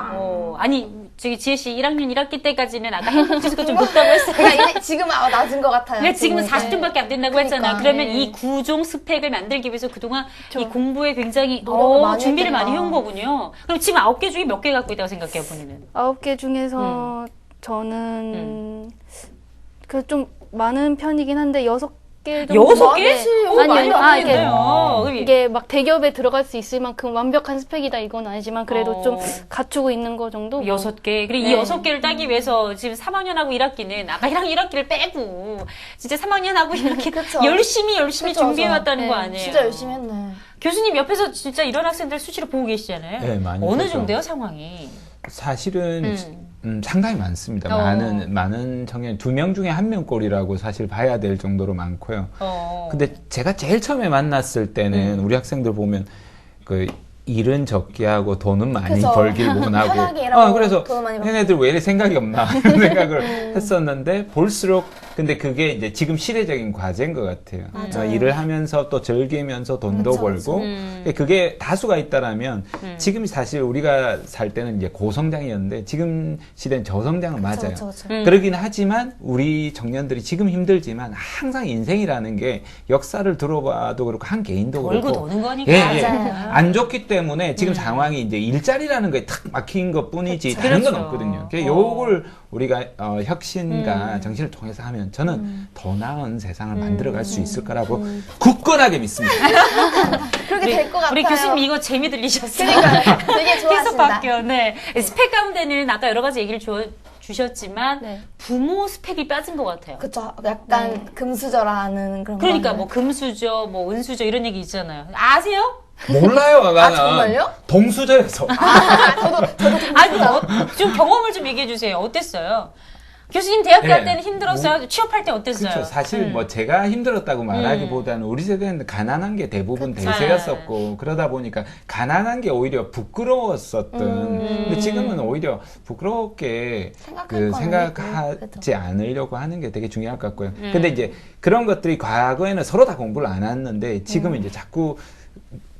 아니 저기 지혜 씨 1학년 1학기 때까지는 아까 행복지수가 좀 높다고 했어요. 그러니까 지금은 낮은 것 같아요. 근데 지금은 지금은. 40점밖에 안 된다고 그러니까. 했잖아요. 그러면 네. 이 9종 스펙을 만들기 위해서 그동안 그렇죠. 이 공부에 굉장히 노력을 많이 준비를 많이 했구나. 해온 거군요. 그럼 지금 9개 중에 몇 개 갖고 있다고 생각해요, 본인은? 9개 중에서 저는 그 좀 많은 편이긴 한데 6개 정도 6개? 많이 많이 이게 많네요. 이게 막 대기업에 들어갈 수 있을 만큼 완벽한 스펙이다 이건 아니지만 그래도 좀 갖추고 있는 거 정도. 뭐. 6개. 그리고 이 네. 6개를 따기 위해서 지금 3학년하고 1학기는 아까 1학년 1학기를 빼고 진짜 3학년하고 1학기 그쵸. 열심히 그쵸, 준비해왔다는 네. 거 아니에요? 진짜 열심히 했네. 교수님 옆에서 진짜 이런 학생들 수시로 보고 계시잖아요. 네, 많이 어느 보죠. 정도요, 상황이? 사실은 상당히 많습니다. 많은 청년 2명 중에 1명 꼴이라고 사실 봐야 될 정도로 많고요. 근데 제가 제일 처음에 만났을 때는 우리 학생들 보면 그 일은 적게 하고 돈은 많이 그죠. 벌길 원하고 편하게 일하고 그래서 돈은 많이 벌고. 얘네들 왜 이래 생각이 없나 이런 생각을 했었는데 볼수록 근데 그게 이제 지금 시대적인 과제인 것 같아요. 맞아요. 일을 하면서 또 즐기면서 돈도 그쵸, 벌고 그게 다수가 있다라면 지금 사실 우리가 살 때는 이제 고성장이었는데 지금 시대는 저성장은 맞아요. 그쵸, 그쵸. 그러긴 하지만 우리 청년들이 지금 힘들지만 항상 인생이라는 게 역사를 들어봐도 그렇고 한 개인도 벌고 그렇고 도는 거니까. 맞아요. 안 좋기 때문에 지금 상황이 이제 일자리라는 거에 탁 막힌 것 뿐이지 다른 건 그렇죠. 없거든요. 그래서 요걸 우리가 혁신과 정신을 통해서 하면 저는 더 나은 세상을 만들어갈 수 있을 거라고 굳건하게 믿습니다. 그렇게 될 것 같아요. 우리 교수님 이거 재미 들리셨어요? 그러니까 되게 계속 좋아하신다. 바뀌어. 네. 스펙 가운데는 아까 여러 가지 얘기를 주셨지만 네. 부모 스펙이 빠진 것 같아요. 그쵸. 약간 금수저라는 그런 그러니까 거는. 뭐 금수저, 뭐 은수저 이런 얘기 있잖아요. 아세요? 몰라요, 나는. 정말요? 동수저에서. 아니, 좀 경험을 좀 얘기해 주세요. 어땠어요? 교수님 대학 갈 네. 때는 힘들었어요? 취업할 때 어땠어요? 그렇죠. 사실 뭐 제가 힘들었다고 말하기보다는 우리 세대는 가난한 게 대부분 그쵸. 대세였었고 그러다 보니까 가난한 게 오히려 부끄러웠었던. 근데 지금은 오히려 부끄럽게 생각할 거 생각하지 않으려고 하는 게 되게 중요할 것 같고요. 근데 이제 그런 것들이 과거에는 서로 다 공부를 안 했는데 지금은 이제 자꾸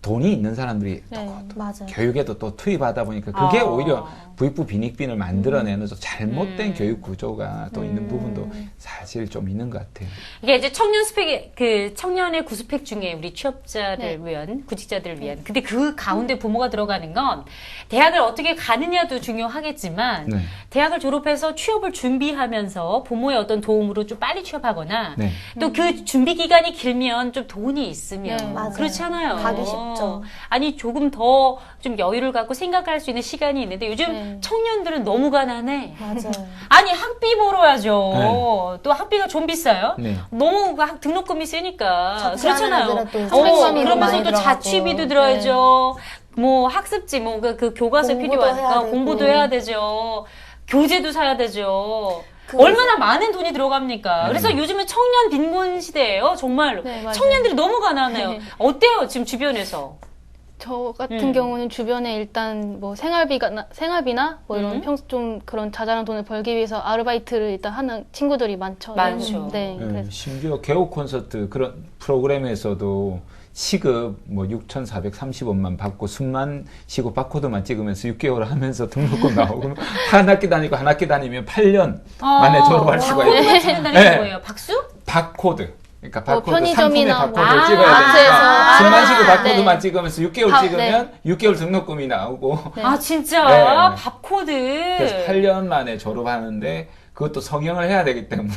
돈이 있는 사람들이 네. 맞아요. 교육에도 또 투입하다 보니까 그게 아. 오히려 부익부 빈익빈을 만들어내는 좀 잘못된 교육 구조가 또 있는 부분도 사실 좀 있는 것 같아요. 이게 이제 청년 스펙, 그 청년의 구스펙 중에 우리 취업자를 네. 위한, 구직자들을 위한. 근데 그 가운데 부모가 들어가는 건 대학을 어떻게 가느냐도 중요하겠지만 네. 대학을 졸업해서 취업을 준비하면서 부모의 어떤 도움으로 좀 빨리 취업하거나 네. 또 그 준비 기간이 길면 좀 돈이 있으면 네, 맞아요. 그렇잖아요. 가기 쉽죠. 아니 조금 더 좀 여유를 갖고 생각할 수 있는 시간이 있는데 요즘 네. 청년들은 너무 가난해. 맞아요. 아니 학비 벌어야죠. 또 학비가 좀 비싸요. 네. 너무 그 등록금이 세니까 자취하는 그렇잖아요. 애들은 또 자취비도 그러면서 많이 또 들어가고. 자취비도 들어야죠. 뭐 학습지 뭐 그 교과서 공부도 필요하니까 해야 되고. 공부도 해야 되죠. 교재도 사야 되죠. 그- 얼마나 많은 돈이 들어갑니까? 그래서 요즘은 청년 빈곤 시대예요. 정말로. 네, 맞아요. 청년들이 너무 가난해요. 네. 어때요? 지금 주변에서? 저 같은 경우는 주변에 일단 뭐 생활비나 뭐 이런 좀 그런 자잘한 돈을 벌기 위해서 아르바이트를 일단 하는 친구들이 많죠. 많죠. 네. 네, 그래서 심지어 개업 콘서트 그런 프로그램에서도 시급 뭐 6,430원만 받고 숨만 쉬고 바코드만 찍으면서 6개월 하면서 등록금 나오고 한 학기 다니고 한 학기 다니면 8년 만에 졸업할 수가 있고 박수 치는다는 게 네. 뭐예요? 박수? 바코드 그러니까 뭐 바코드, 상품의 편의점이나 뭐 바코드를 찍어야 마트에서 되니까 술 마시고 아, 바코드만 네. 찍으면서 6개월 아, 찍으면 6개월 등록금이 나오고 네. 아 진짜 네. 밥코드. 그래서 8년 만에 졸업하는데 그것도 성형을 해야 되기 때문에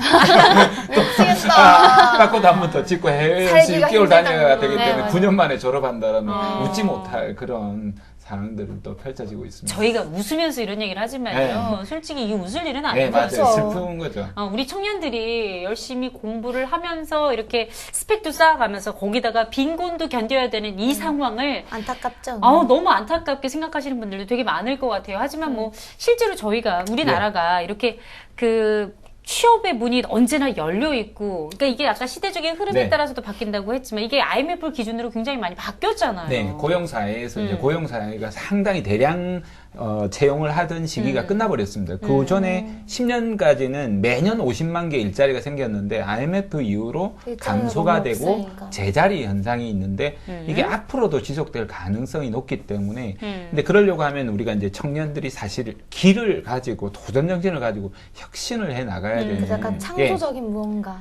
미치겠다. 바코드 한 번 더 찍고 해외여행서 살기가 6개월 다녀야 힘들다고. 되기 네, 때문에 맞아요. 9년 만에 졸업한다라면 웃지 못할 그런 상황들은 또 펼쳐지고 있습니다. 저희가 웃으면서 이런 얘기를 하지만요. 솔직히 이 웃을 일은 네, 아니에요. 맞아요. 그렇죠. 슬픈 거죠. 우리 청년들이 열심히 공부를 하면서 이렇게 스펙도 쌓아가면서 거기다가 빈곤도 견뎌야 되는 이 상황을 안타깝죠. 너무 안타깝게 생각하시는 분들도 되게 많을 것 같아요. 하지만 뭐 실제로 저희가 우리나라가 이렇게 그 취업의 문이 언제나 열려 있고, 그러니까 이게 약간 시대적인 흐름에 네. 따라서도 바뀐다고 했지만 이게 IMF 기준으로 굉장히 많이 바뀌었잖아요. 네, 고용사회에서 이제 고용사회가 상당히 대량 채용을 하던 시기가 끝나버렸습니다. 그 전에 10년까지는 매년 50만 개 일자리가 생겼는데 IMF 이후로 일자리가 감소가 너무 되고 없으니까. 제자리 현상이 있는데 이게 앞으로도 지속될 가능성이 높기 때문에 근데 그러려고 하면 우리가 이제 청년들이 사실 길을 가지고 도전 정신을 가지고 혁신을 해 나가야 되는 그래서 약간 창조적인 무언가.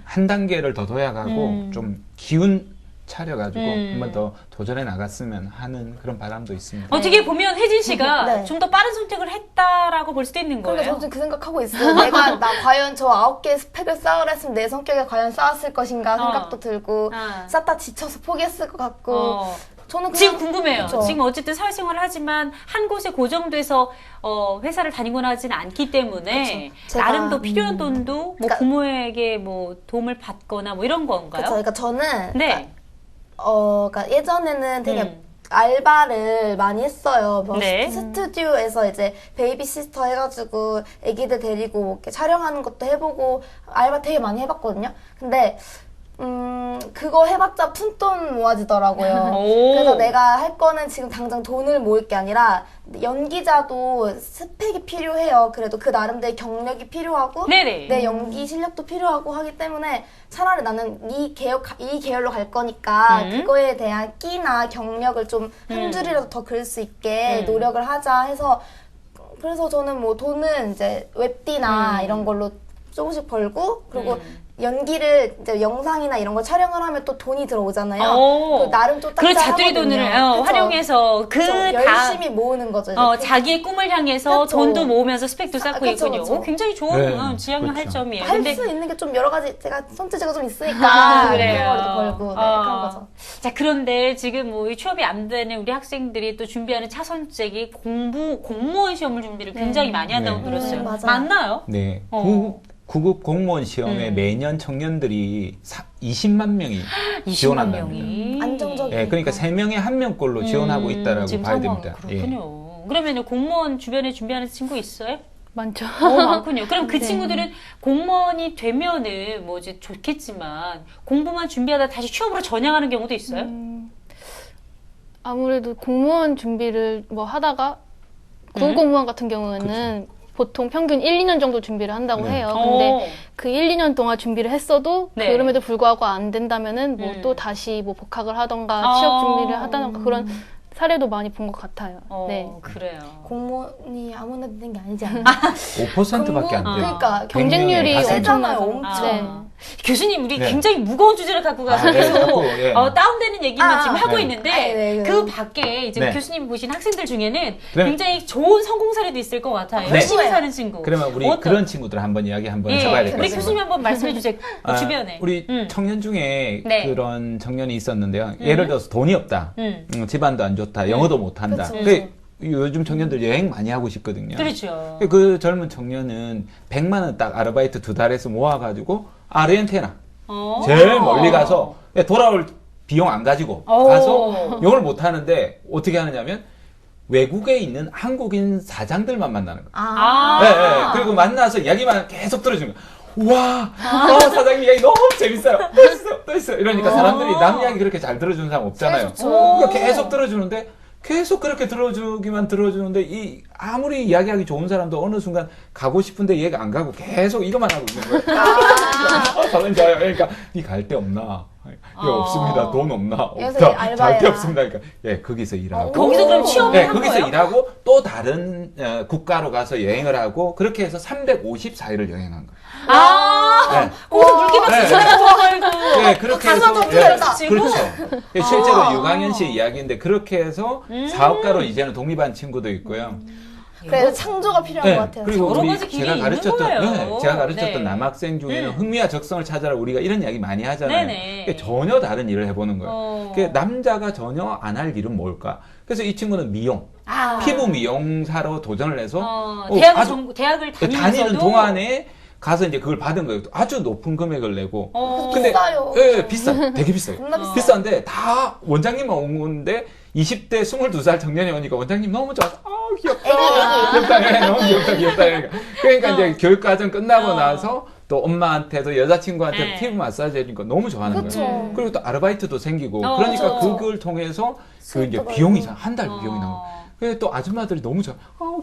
한 단계를 더 둬야가고 좀 기운 차려가지고 한 번 더 도전해 나갔으면 하는 그런 바람도 있습니다. 어떻게 보면 혜진 씨가 네. 좀 더 빠른 선택을 했다라고 볼 수도 있는 거예요. 그러니까 저도 그 생각하고 있어요. 내가 나 과연 저 9개의 스펙을 쌓으려 했으면 내 성격에 과연 쌓았을 것인가 생각도 들고 쌓다 지쳐서 포기했을 것 같고 저는 그냥, 지금 궁금해요. 그쵸. 지금 어쨌든 사회생활을 하지만 한 곳에 고정돼서 회사를 다니거나 하지는 않기 때문에 그쵸. 나름 제가, 더 필요한 돈도 뭐 그러니까- 부모에게 뭐 도움을 받거나 뭐 이런 건가요? 그쵸. 그러니까 저는 네. 그러니까 예전에는 되게 알바를 많이 했어요. 뭐 네. 스튜디오에서 이제 베이비시스터 해가지고 애기들 데리고 뭐 이렇게 촬영하는 것도 해보고 알바 되게 많이 해봤거든요. 근데 그거 해봤자 푼돈 모아지더라고요. 오. 그래서 내가 할 거는 지금 당장 돈을 모을 게 아니라 연기자도 스펙이 필요해요. 그래도 그 나름대로 경력이 필요하고 네네. 내 연기 실력도 필요하고 하기 때문에 차라리 나는 이 계열로 갈 거니까 그거에 대한 끼나 경력을 좀 한 줄이라도 더 그릴 수 있게 노력을 하자 해서 그래서 저는 뭐 돈은 이제 웹디나 이런 걸로 조금씩 벌고 그리고 연기를 이제 영상이나 이런 걸 촬영을 하면 또 돈이 들어오잖아요. 그 나름 또 그런 자투리 돈을 활용해서 열심히 모으는 거죠. 이렇게. 자기의 꿈을 향해서 그쵸. 돈도 모으면서 스펙도 쌓고 그쵸, 있군요. 그쵸. 굉장히 좋은 네, 지향할 그렇죠. 점이에요. 할 근데 수 있는 게 좀 여러 가지 제가 손재주가 좀 있으니까 그래요. 그런 걸도 벌고 네, 그런 거죠. 자, 그런데 지금 뭐 이 취업이 안 되는 우리 학생들이 또 준비하는 차선책이 공무원 시험을 준비를 굉장히 많이 한다고 네. 들었어요. 맞아요. 맞나요? 네. 구급 공무원 시험에 매년 청년들이 20만 명이 20만 지원한다는 명이 안정적인. 예, 그러니까 3명에 1명꼴로 지원하고 있다라고 지금 봐야 상황 됩니다. 예. 그렇군요. 그러면 공무원 주변에 준비하는 친구 있어요? 많죠. 많군요. 그럼 그 네. 친구들은 공무원이 되면은 뭐 이제 좋겠지만 공부만 준비하다 다시 취업으로 전향하는 경우도 있어요? 아무래도 공무원 준비를 뭐 하다가 구급공무원 같은 경우에는 보통 평균 1, 2년 정도 준비를 한다고 네. 해요. 근데 그 1, 2년 동안 준비를 했어도 네. 그럼에도 불구하고 안 된다면은 뭐 또 다시 뭐 복학을 하던가 취업 준비를 하다던가 그런 사례도 많이 본 것 같아요. 네. 그래요. 공무원이 아무나 되는 게 아니지 않나? 5%밖에 안 돼요. 그러니까 경쟁률이 100명에 세잖아요, 5%. 엄청. 네. 교수님, 우리 네. 굉장히 무거운 주제를 갖고 가서 네, 계속 자꾸, 예. 다운되는 얘기만 지금 하고 네. 있는데 네. 그 밖에 이제 네. 교수님 보신 학생들 중에는 그러면- 굉장히 좋은 성공 사례도 있을 것 같아요. 네. 열심히 사는 친구. 그러면 우리 어떤- 그런 친구들 한번 이야기 한번 예, 해봐야 될 것 우리 같아요. 교수님 한번 말씀해 주세요. 그 주변에. 우리 청년 중에 네. 그런 청년이 있었는데요. 예를 들어서 돈이 없다. 집안도 안 좋다. 영어도 못한다. 그쵸. 요즘 청년들 여행 많이 하고 싶거든요. 그렇죠. 그 젊은 청년은 100만 원 딱 아르바이트 2달에서 모아가지고 아르헨티나 제일 멀리 가서 돌아올 비용 안 가지고 가서 영어를 못하는데 어떻게 하느냐면 외국에 있는 한국인 사장들만 만나는 거예요. 네, 네. 그리고 만나서 이야기만 계속 들어주는 거예요. 와, 사장님 이야기 너무 재밌어요. 또 있어요. 이러니까 사람들이 남 이야기 그렇게 잘 들어주는 사람 없잖아요. 그러니까 계속 들어주는데 계속 그렇게 들어주기만 들어주는데 아무리 이야기하기 좋은 사람도 어느 순간 가고 싶은데 얘가 안 가고 계속 이것만 하고 있는 거예요. 사장님 저요. 그러니까 니 갈 데 없나? 예, 없습니다. 돈 없나? 여기서 없다. 알바해라. 갈 데 없습니다. 그러니까 예, 거기서 일하고. 거기서 그럼 취업을 네, 한 거기서 거예요? 일하고 또 다른 국가로 가서 여행을 하고 그렇게 해서 354일을 여행한 거예요. 거기서 물개박스 네. 치는 거 좋아가지고. 예, 그렇게 해서 가서 덤벼라. 그렇죠. 실제로 유광현 씨 이야기인데 그렇게 해서 사업가로 이제는 독립한 친구도 있고요. 그래서 창조가 필요한 네, 것 같아요. 그리고 여러 우리 가지 길이 제가 있는 가르쳤던 거예요. 제가 가르쳤던 네. 남학생 중에는 흥미와 적성을 찾아라 우리가 이런 이야기 많이 하잖아요. 네네. 그게 전혀 다른 일을 해보는 거예요. 그게 남자가 전혀 안 할 일은 뭘까? 그래서 이 친구는 미용, 피부 미용사로 도전을 해서 대학을 다니는 동안에 가서 이제 그걸 받은 거예요. 아주 높은 금액을 내고. 근데 비싸요. 예, 비싸. 되게 비싸요. 겁나 비싸. 비싼데 다 원장님만 온 건데 20대 22살 청년이 오니까 원장님 너무 좋아서 귀엽다. 너무 귀엽다. 그러니까 이제 교육과정 끝나고 나서 또 엄마한테도 여자친구한테도 네. 피부 마사지 해주니까 너무 좋아하는 그쵸. 거예요. 그리고 또 아르바이트도 생기고 그러니까 그쵸. 그걸 통해서 그 이제 수입도 비용이 벌고. 한 달 비용이 나오고. 그래서 또 아줌마들이 너무 좋아.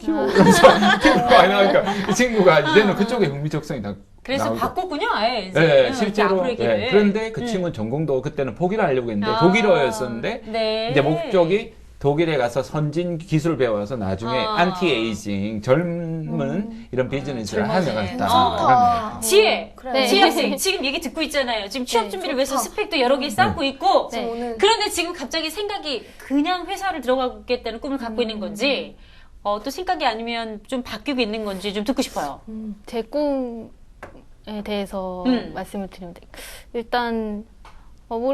귀여워. 이러면서 피부가 많이 나오니까 이 친구가 이제는 그쪽에 흥미적성이 그래서 나오고. 바꿨군요, 아예. 이제. 네, 실제로. 앞으로 얘기를. 네, 그런데 그 친구는 전공도 그때는 포기를 하려고 했는데 독일어였었는데 네. 이제 목적이 독일에 가서 선진 기술 배워서 나중에 안티에이징 젊은 이런 비즈니스를 하는 것 같다. 괜찮다. 지혜, 그래. 지혜 학생 지금 얘기 듣고 있잖아요. 지금 취업 준비를 위해서 스펙도 여러 개 쌓고 있고 저 오늘 그런데 지금 갑자기 생각이 그냥 회사를 들어가겠다는 꿈을 갖고 있는 건지 또 생각이 아니면 좀 바뀌고 있는 건지 좀 듣고 싶어요. 제 꿈에 대해서 말씀을 드리면 일단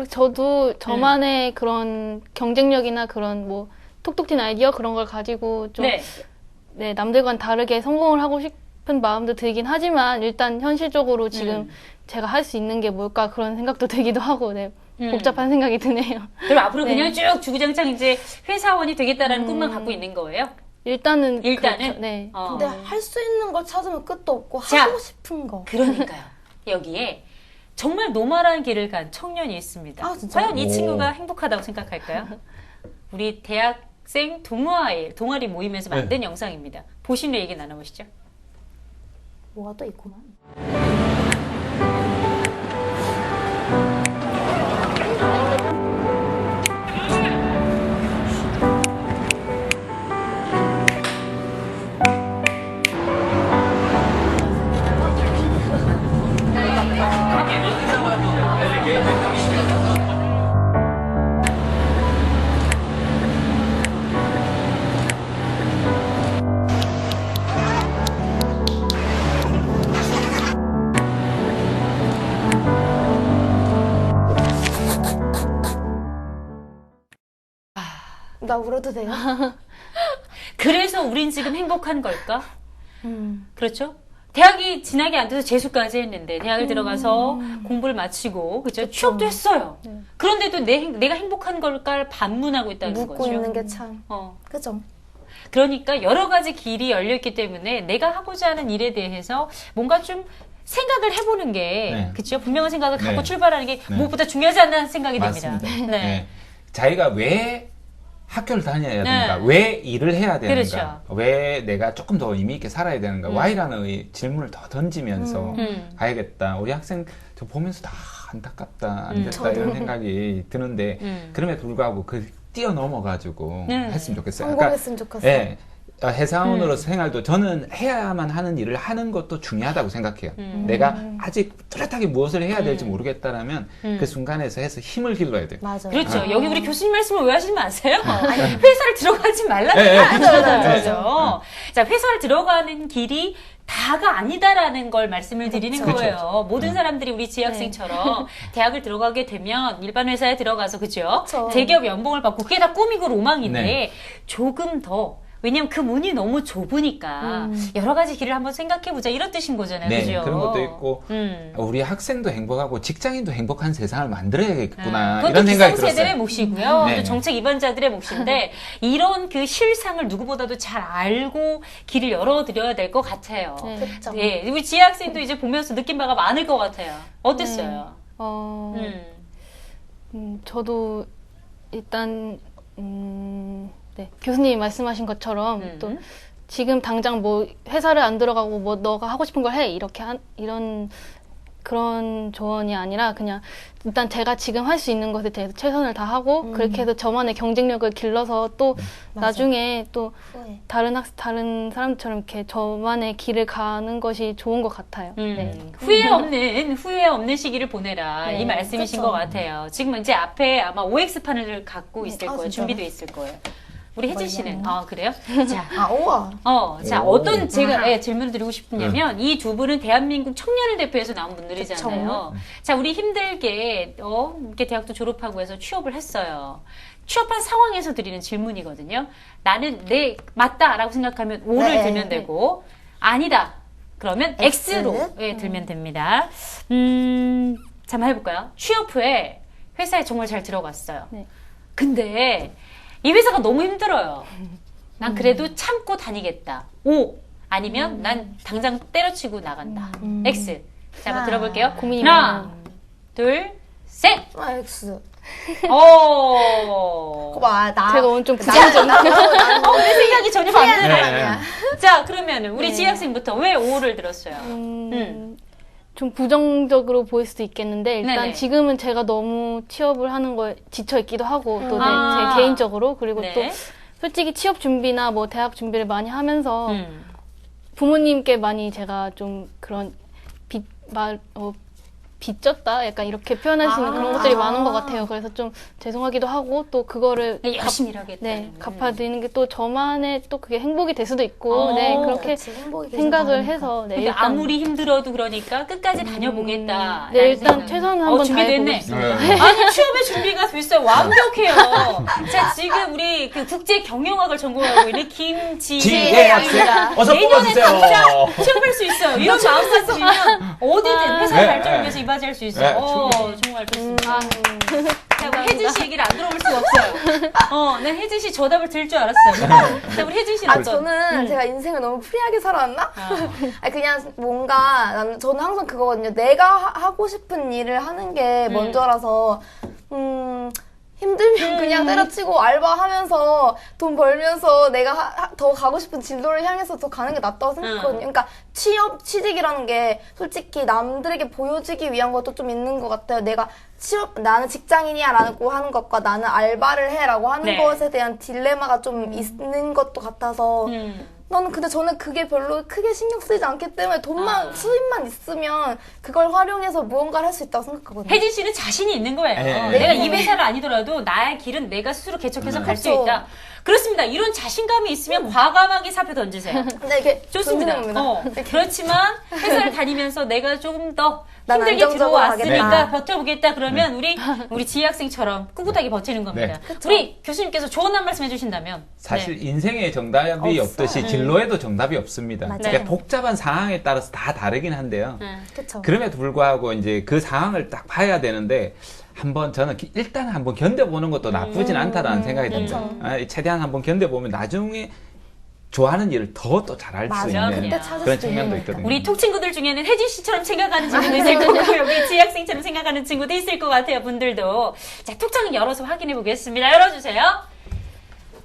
저도 저만의 그런 경쟁력이나 그런 뭐 톡톡 튄 아이디어 그런 걸 가지고 좀 네. 남들과는 다르게 성공을 하고 싶은 마음도 들긴 하지만 일단 현실적으로 지금 제가 할 수 있는 게 뭘까 그런 생각도 들기도 하고 복잡한 생각이 드네요. 그럼 앞으로 네. 그냥 쭉 주구장창 이제 회사원이 되겠다라는 꿈만 갖고 있는 거예요? 일단은 일단은? 네. 근데 할 수 있는 걸 찾으면 끝도 없고 자. 하고 싶은 거. 그러니까요. 여기에 정말 노말한 길을 간 청년이 있습니다. 아, 진짜요? 과연 이 오. 친구가 행복하다고 생각할까요? 우리 대학생 동아리 모임에서 만든 영상입니다. 보시는 얘기 나눠보시죠. 뭐가 또 있구만. 나 울어도 돼요? 그래서 우린 지금 행복한 걸까? 그렇죠? 대학이 진학이 안 돼서 재수까지 했는데 대학을 들어가서 공부를 마치고 그죠? 취업도 했어요. 그런데도 내가 행복한 걸까를 반문하고 있다는 묻고 거죠. 있는 게 참. 그죠? 그러니까 여러 가지 길이 열렸기 때문에 내가 하고자 하는 일에 대해서 뭔가 좀 생각을 해보는 게 그렇죠? 분명한 생각을 갖고 출발하는 게 무엇보다 중요하지 않나 생각이 맞습니다. 듭니다. 네. 자기가 왜 학교를 다녀야 되는가? 네. 왜 일을 해야 되는가? 그렇죠. 왜 내가 조금 더 의미 있게 살아야 되는가? Why라는 질문을 더 던지면서 가야겠다. 우리 학생 저 보면서 다 안타깝다, 안 됐다 이런 생각이 드는데 그럼에도 불구하고 그 뛰어넘어가지고 했으면 좋겠어요. 성공했으면 좋겠어요. 예. 회사원으로서 생활도 저는 해야만 하는 일을 하는 것도 중요하다고 생각해요. 내가 아직 뚜렷하게 무엇을 해야 될지 모르겠다라면 그 순간에서 해서 힘을 길러야 돼요. 맞아요. 그렇죠. 여기 우리 교수님 말씀을 오해하시지 마세요. 회사를 들어가지 말라는 게 네, 아니잖아요. 자, 회사를 들어가는 길이 다가 아니다라는 걸 말씀을 드리는 그렇죠. 거예요. 모든 사람들이 우리 지학생처럼 대학을 들어가게 되면 일반 회사에 들어가서 그죠? 그쵸. 대기업 연봉을 받고 그게 다 꿈이고 로망인데 네. 조금 더 왜냐면 그 문이 너무 좁으니까 여러 가지 길을 한번 생각해보자 이런 뜻인 거잖아요. 네, 그죠? 그런 것도 있고 우리 학생도 행복하고 직장인도 행복한 세상을 만들어야겠구나 그것도 이런 생각이 기성세대의 들었어요. 몫이고요. 네. 또 정책 입안자들의 몫인데 이런 그 실상을 누구보다도 잘 알고 길을 열어드려야 될 것 같아요. 그렇죠. 네, 우리 지혜 학생도 이제 보면서 느낀 바가 많을 것 같아요. 어땠어요? 저도 일단 네, 교수님이 말씀하신 것처럼 또 지금 당장 뭐 회사를 안 들어가고 뭐 너가 하고 싶은 걸 해 이렇게 이런 그런 조언이 아니라 그냥 일단 제가 지금 할 수 있는 것에 대해서 최선을 다하고 그렇게 해서 저만의 경쟁력을 길러서 또 나중에 또 네. 다른 사람들처럼 이렇게 저만의 길을 가는 것이 좋은 것 같아요. 네. 후회 없는 시기를 보내라. 네, 이 말씀이신 그쵸. 것 같아요. 지금 이제 앞에 아마 OX판을 갖고 있을 아, 거예요. 진짜요? 준비되어 있을 거예요. 우리 혜진 씨는 그래요? 자, 우와. 자, 오. 어떤 제가 질문을 드리고 싶냐면 이 두 분은 대한민국 청년을 대표해서 나온 분들이잖아요. 자, 우리 힘들게 이렇게 대학도 졸업하고 해서 취업을 했어요. 취업한 상황에서 드리는 질문이거든요. 나는 맞다라고 생각하면 O를 네. 들면 되고 아니다. 그러면 X로 들면 됩니다. 자, 한번 해볼까요? 취업 후에 회사에 정말 잘 들어갔어요. 네. 근데 이 회사가 너무 힘들어요. 난 그래도 참고 다니겠다. O. 아니면 난 당장 때려치고 나간다. X. 자, 한번 들어볼게요. 고민이 하나, 많아요. 둘, 셋. X. 오. 제가 오늘 좀 부정적. 내 생각이 전혀 반대네. 네. 자, 그러면 우리 지학생부터 왜 O를 들었어요? 좀 부정적으로 보일 수도 있겠는데 일단 네네. 지금은 제가 너무 취업을 하는 거에 지쳐 있기도 하고 또 아. 제 개인적으로 그리고 네. 또 솔직히 취업 준비나 뭐 대학 준비를 많이 하면서 음. 부모님께 많이 제가 좀 그런 빚졌다 약간 이렇게 표현할 수 있는 그런 것들이 많은 것 같아요. 그래서 좀 죄송하기도 하고 또 그거를 열심히 일하겠다. 네, 갚아드리는 게 또 저만의 또 그게 행복이 될 수도 있고 어, 네 그렇게 생각을 해서 네, 근데 일단 아무리 힘들어도 그러니까 끝까지 다녀보겠다. 네, 일단 최선을 한번 준비됐네. 다해보겠습니다. 아니, 취업의 준비가 됐어요. 완벽해요. 자, 지금 우리 그 국제 경영학을 전공하고 있는 지혜 학생 어서 내년에 뽑아주세요. 당장 취업할 수 있어요. 이런 마음가짐이면 어디든 회사 네, 발전을 네. 위해서 이바지할 수 있어요. 네, 정말 좋습니다. 자, 우리 혜진 씨 얘기를 안 들어볼 수가 없어요. 난 혜진 씨 저 답을 들을 줄 알았어요. 자, 우리 혜진 씨는 어떤? 저는 제가 인생을 너무 프리하게 살아왔나? 아니, 그냥 뭔가, 저는 항상 그거거든요. 내가 하고 싶은 일을 하는 게 먼저라서, 힘들면 그냥 때려치고 알바하면서 돈 벌면서 내가 더 가고 싶은 진로를 향해서 더 가는 게 낫다고 생각하거든요. 그러니까 취직이라는 게 솔직히 남들에게 보여지기 위한 것도 좀 있는 것 같아요. 내가 나는 직장인이야라고 하는 것과 나는 알바를 해라고 하는 네. 것에 대한 딜레마가 좀 있는 것도 같아서 근데 저는 그게 별로 크게 신경 쓰이지 않기 때문에 수입만 있으면 그걸 활용해서 무언가를 할 수 있다고 생각하거든요. 혜진 씨는 자신이 있는 거예요. 네. 내가 이 회사를 아니더라도 나의 길은 내가 스스로 개척해서 갈 수 있다. 그렇습니다. 이런 자신감이 있으면 과감하게 사표 던지세요. 근데 이게 좋습니다. 던지는 겁니다. 그렇지만 회사를 다니면서 내가 조금 더 난 힘들게 안정적으로 들어왔으니까 하겠다. 버텨보겠다 그러면 우리 지희 학생처럼 꿋꿋하게 버티는 겁니다. 네. 우리 교수님께서 조언 한 말씀 해주신다면 사실 인생에 정답이 없듯이 진로에도 정답이 없습니다. 맞아요. 그러니까 복잡한 상황에 따라서 다 다르긴 한데요. 그쵸. 그럼에도 불구하고 이제 그 상황을 딱 봐야 되는데 저는 일단 한번 견뎌보는 것도 나쁘진 않다라는 생각이 듭니다. 최대한 한번 견뎌보면 나중에 좋아하는 일을 더 또 잘할 수 맞아, 있는 그때 찾을 그런 수도 측면도 있는 있거든요. 우리 톡 친구들 중에는 혜진 씨처럼 생각하는 친구도 있을 거고 우리 지희 학생처럼 생각하는 친구도 있을 것 같아요. 분들도. 자, 톡장 열어서 확인해 보겠습니다. 열어주세요.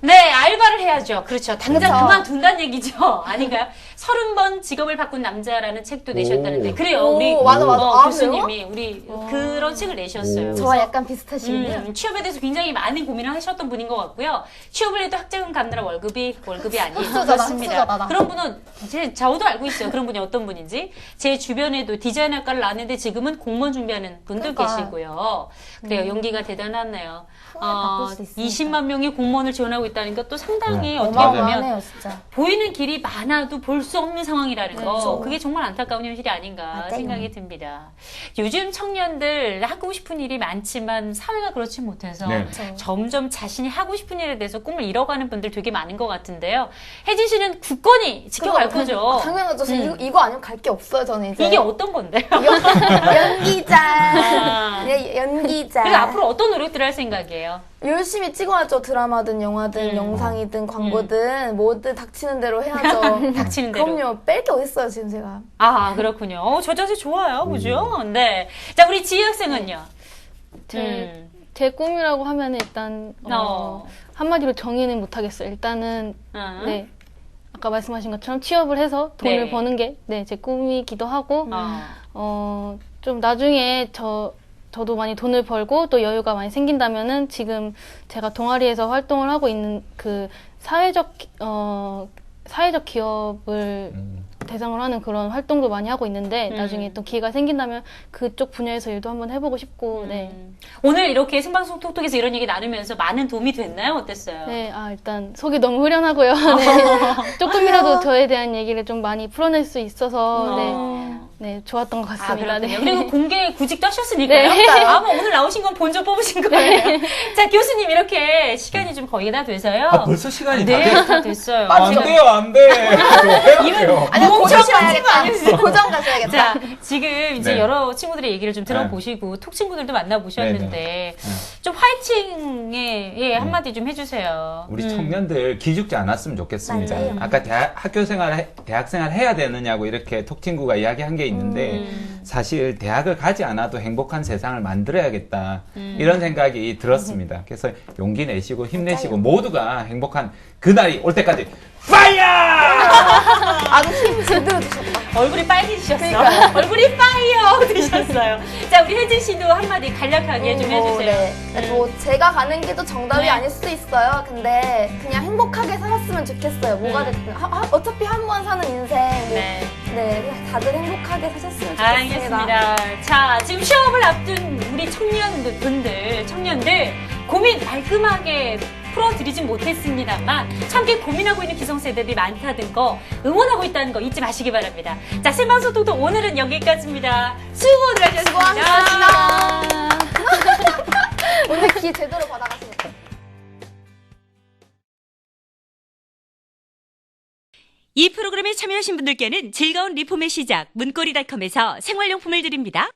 네, 알바를 해야죠. 그렇죠. 당장 그쵸. 그만둔다는 얘기죠. 아닌가요? 30번 직업을 바꾼 남자라는 책도 내셨다는데. 그래요. 우리 맞아. 교수님이 우리 그런 책을 내셨어요. 저와 약간 비슷하시네요. 취업에 대해서 굉장히 많은 고민을 하셨던 분인 것 같고요. 취업을 해도 학자금 갚느라 월급이 아니에요. 그렇습니다. 나. 그런 분은 저도 알고 있어요. 그런 분이 어떤 분인지. 제 주변에도 디자인학과를 나왔는데 지금은 공무원 준비하는 분도 그러니까. 계시고요. 그래요. 용기가 대단하네요. 바꿀 수 있으니까. 20만 명이 공무원을 지원하고 있다니까 또 상당히 어떻게 어마어마하네요, 보면 진짜. 보이는 길이 많아도 볼 수 없는 상황이라는 거. 그렇죠. 그게 정말 안타까운 현실이 아닌가 맞아요. 생각이 듭니다. 요즘 청년들 하고 싶은 일이 많지만 사회가 그렇지 못해서 네. 점점 자신이 하고 싶은 일에 대해서 꿈을 이뤄가는 분들 되게 많은 것 같은데요. 혜진 씨는 굳건히 지켜갈 거죠. 당연하죠. 이거 아니면 갈 게 없어요, 저는 이제. 이게 어떤 건데요? 연기자. 네, 연기자. 그래서 앞으로 어떤 노력들을 할 생각이에요? 열심히 찍어야죠. 드라마든 영화든 영상이든 광고든 뭐든 닥치는 대로 해야죠. 닥치는 대로. 그럼요. 뺄 게 어딨어요, 지금 제가. 아, 그렇군요. 저 자세 좋아요. 그죠? 네. 자, 우리 지희 학생은요? 제 꿈이라고 하면 일단 한마디로 정의는 못하겠어요. 일단은 네 아까 말씀하신 것처럼 취업을 해서 돈을 네. 버는 게 제 꿈이기도 하고 좀 나중에 저도 많이 돈을 벌고 또 여유가 많이 생긴다면은 지금 제가 동아리에서 활동을 하고 있는 그 사회적 기업을 대상으로 하는 그런 활동도 많이 하고 있는데 나중에 또 기회가 생긴다면 그쪽 분야에서 일도 한번 해보고 싶고 네. 오늘 이렇게 생방송 톡톡에서 이런 얘기 나누면서 많은 도움이 됐나요? 어땠어요? 네, 일단 속이 너무 후련하고요. 네. 조금이라도 저에 대한 얘기를 좀 많이 풀어낼 수 있어서 네, 좋았던 것 같습니다. 그렇군요. 네. 그리고 공개 구직도 하셨으니까요. 네. 아마 오늘 나오신 건 본전 뽑으신 거예요. 자, 교수님 이렇게 시간이 좀 거의 다 돼서요. 벌써 시간이 다 네, 돼요? 다 됐어요. 안 돼요, 안 돼. 해야 돼요. 아니 고정 뭉쳐셔야겠다. 가야겠다. 고정 가셔야겠다. 자, 지금 이제 네. 여러 친구들의 얘기를 좀 들어보시고 톡 친구들도 만나보셨는데 좀 화이팅에 한마디 좀 해주세요. 우리 청년들 기죽지 않았으면 좋겠습니다. 맞아요. 아까 대학생활 해야 되느냐고 이렇게 톡 친구가 이야기한 게 있는데 사실 대학을 가지 않아도 행복한 세상을 만들어야겠다 이런 생각이 들었습니다. 그래서 용기 내시고 힘내시고 모두가 행복한 그날이 올 때까지 파이어! 아주 힘 제대로 주셨다. 얼굴이 빨개지셨어. 얼굴이 파이어 되셨어요. 자, 우리 혜진 씨도 한마디 간략하게 좀 해주세요. 네. 뭐 제가 가는 길도 정답이 네. 아닐 수도 있어요. 근데 그냥 행복하게 살았으면 좋겠어요. 뭐가 됐든 어차피 한 번 사는 인생. 뭐, 네. 네, 그냥 다들 행복하게 사셨으면 좋겠습니다. 알겠습니다. 자, 지금 취업을 앞둔 우리 청년들 고민 말끔하게 풀어드리진 못했습니다만 함께 고민하고 있는 기성세대들이 많다는 거 응원하고 있다는 거 잊지 마시기 바랍니다. 자, 생방송 톡톡 오늘은 여기까지입니다. 수고들 하셨습니다. 수고하셨습니다. 오늘 기 제대로 받아가시니까. 이 프로그램에 참여하신 분들께는 즐거운 리폼의 시작 문고리닷컴에서 생활용품을 드립니다.